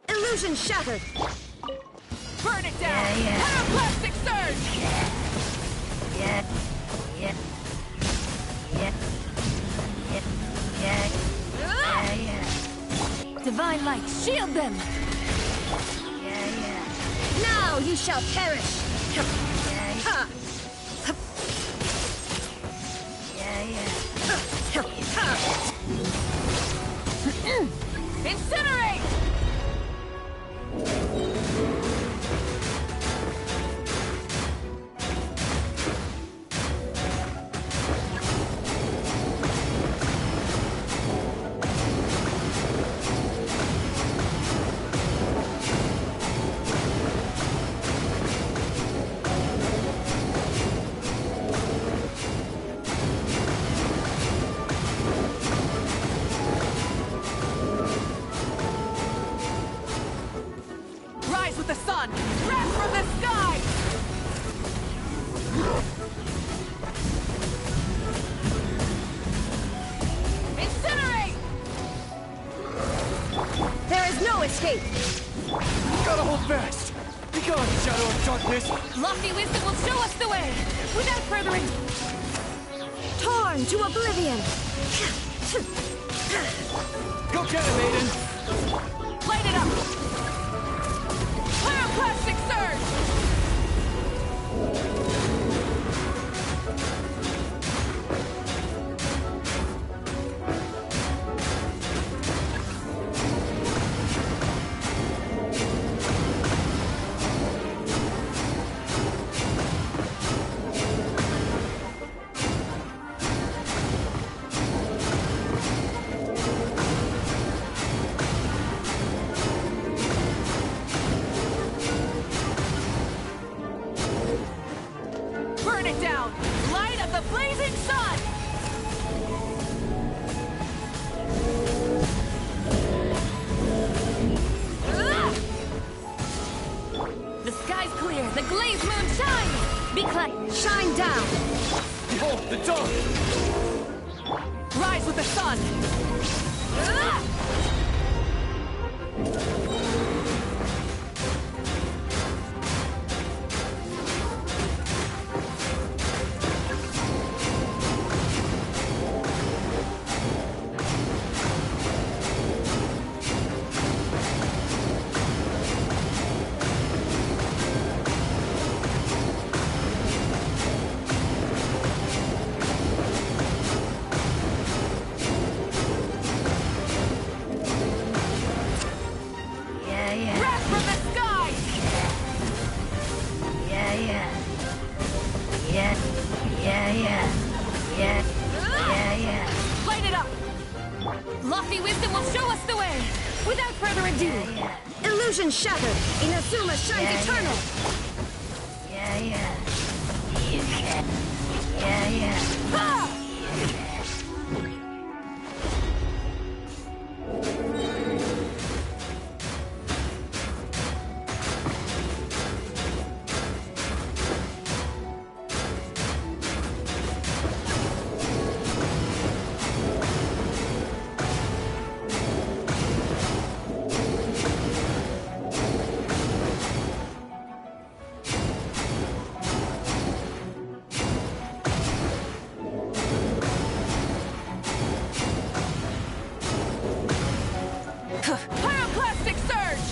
Illusion shattered!
Burn it down! Pyroclastic surge! divine light, shield them! Now you shall perish! Ha! Incinerate! With the sun! Wrath from the sky! Incinerate! There is no escape!
Gotta hold fast! Be gone, shadow of darkness!
Lofty wisdom will show us the way! Without further ado... Torn to oblivion!
Go get it, maiden!
Light it up! Pyroclastic surge! The glazed moon shines! Be shine down!
Behold, the dawn!
Rise with the sun! Light it up! Lofty wisdom will show us the way! Without further ado! Illusion shattered! Inazuma shines eternal! You can... Ha! Pyroclastic surge!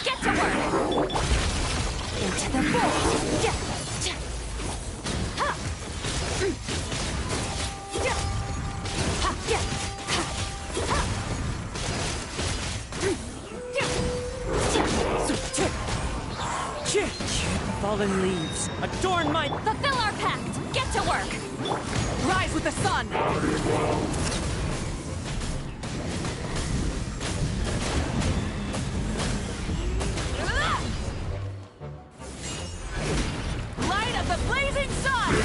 Get to work! Into the void! Yeah. Ha. Yeah. Ha. Yeah. Ha. Ha. Yeah. Yeah.
Fallen leaves, adorn my...
Fulfill our pact! Get to work!
Rise with the sun!
Light of the blazing sun!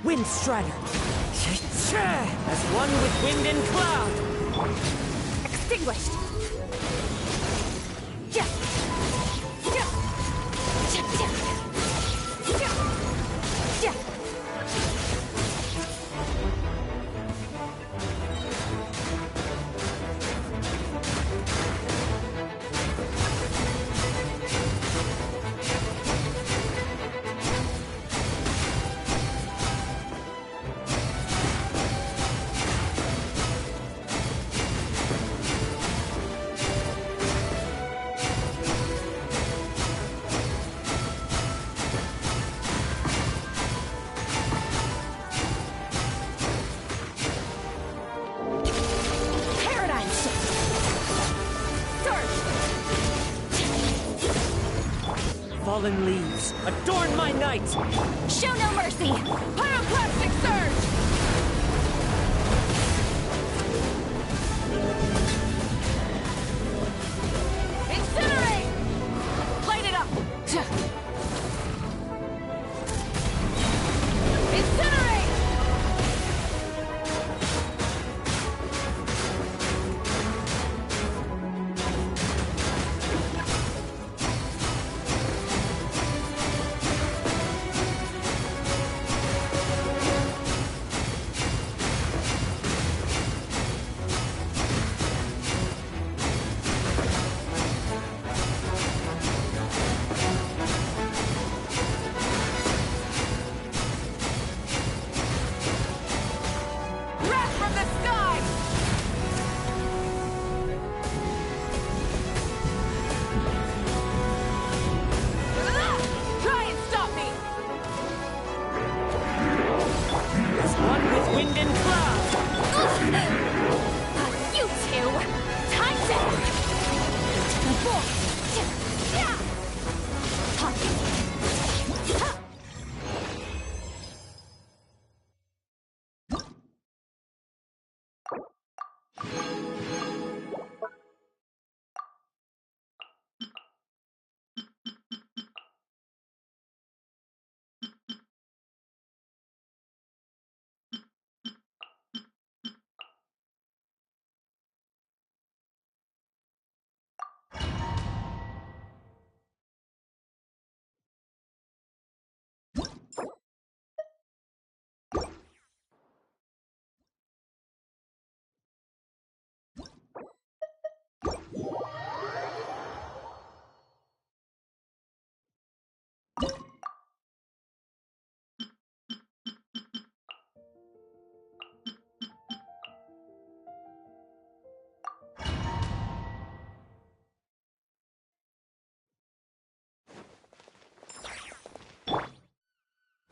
Wind Strider! As one with wind and cloud!
Extinguished!
Fallen leaves, adorn my night!
Show no mercy! Pyroclastic surge! Incinerate! Light it up! Incinerate!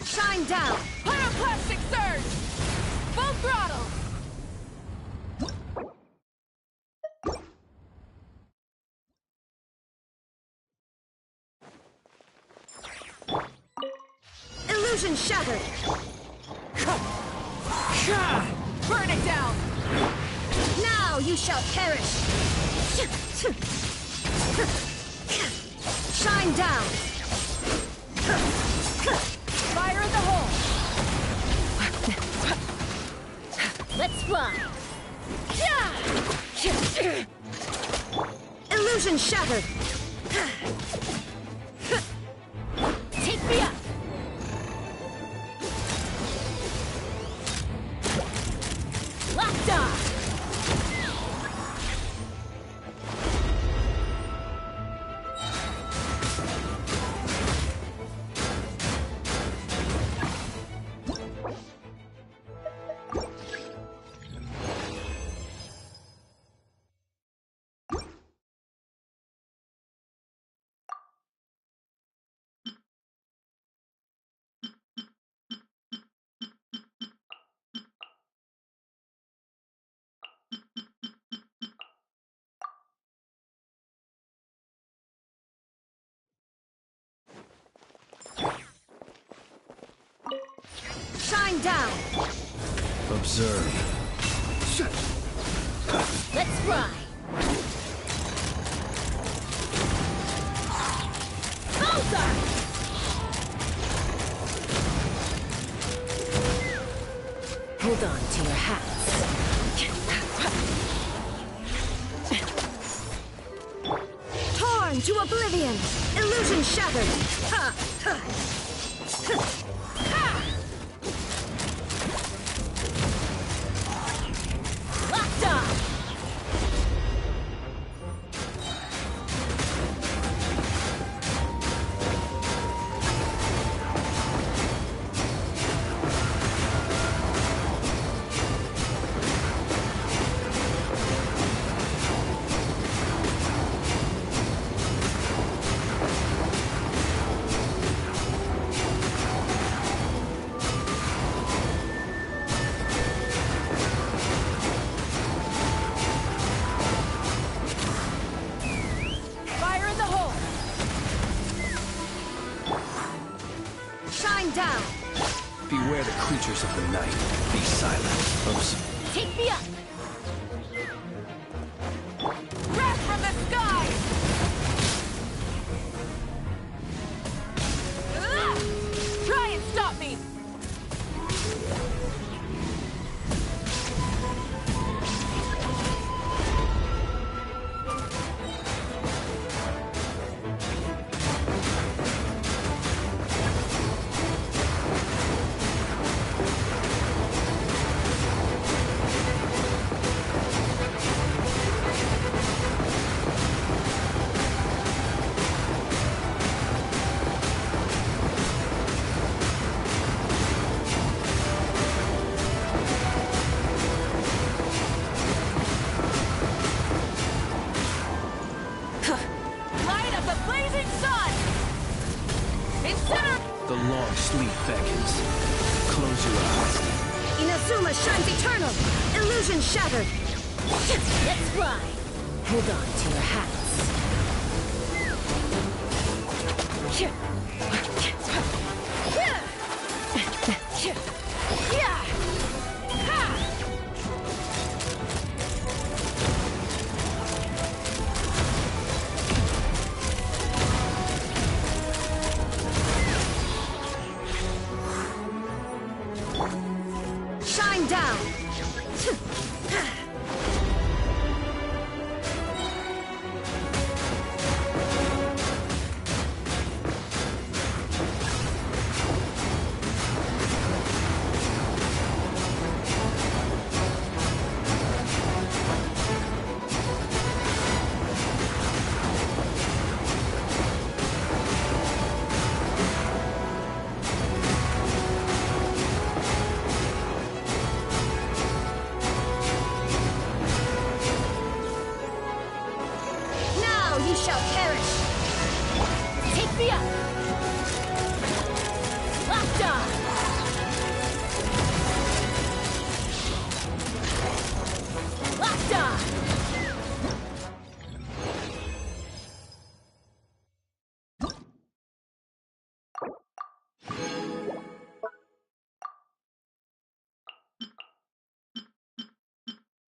Shine down! Pyroclastic surge! Full throttle! Illusion shattered! Burn it down! Now you shall perish! Shine down! Fire in the hole! Let's fly! Illusion shattered! Shine down!
Observe.
Let's fly! Bullseye! Hold on to your hats. Torn to oblivion! Illusion shattered! Ha! Ha! Ha! Locked on! Fire in the hole! Shine down!
Beware the creatures of the night. Be silent.
Take me up! Wrath from the sky! Try and stop me! Light up the blazing sun! Incinerator!
The long sleep beckons. Close your eyes.
Inazuma shines eternal! Illusion shattered! Let's fly! Hold on to your hats. Shine down! Now you shall perish! Take me up! Locked on!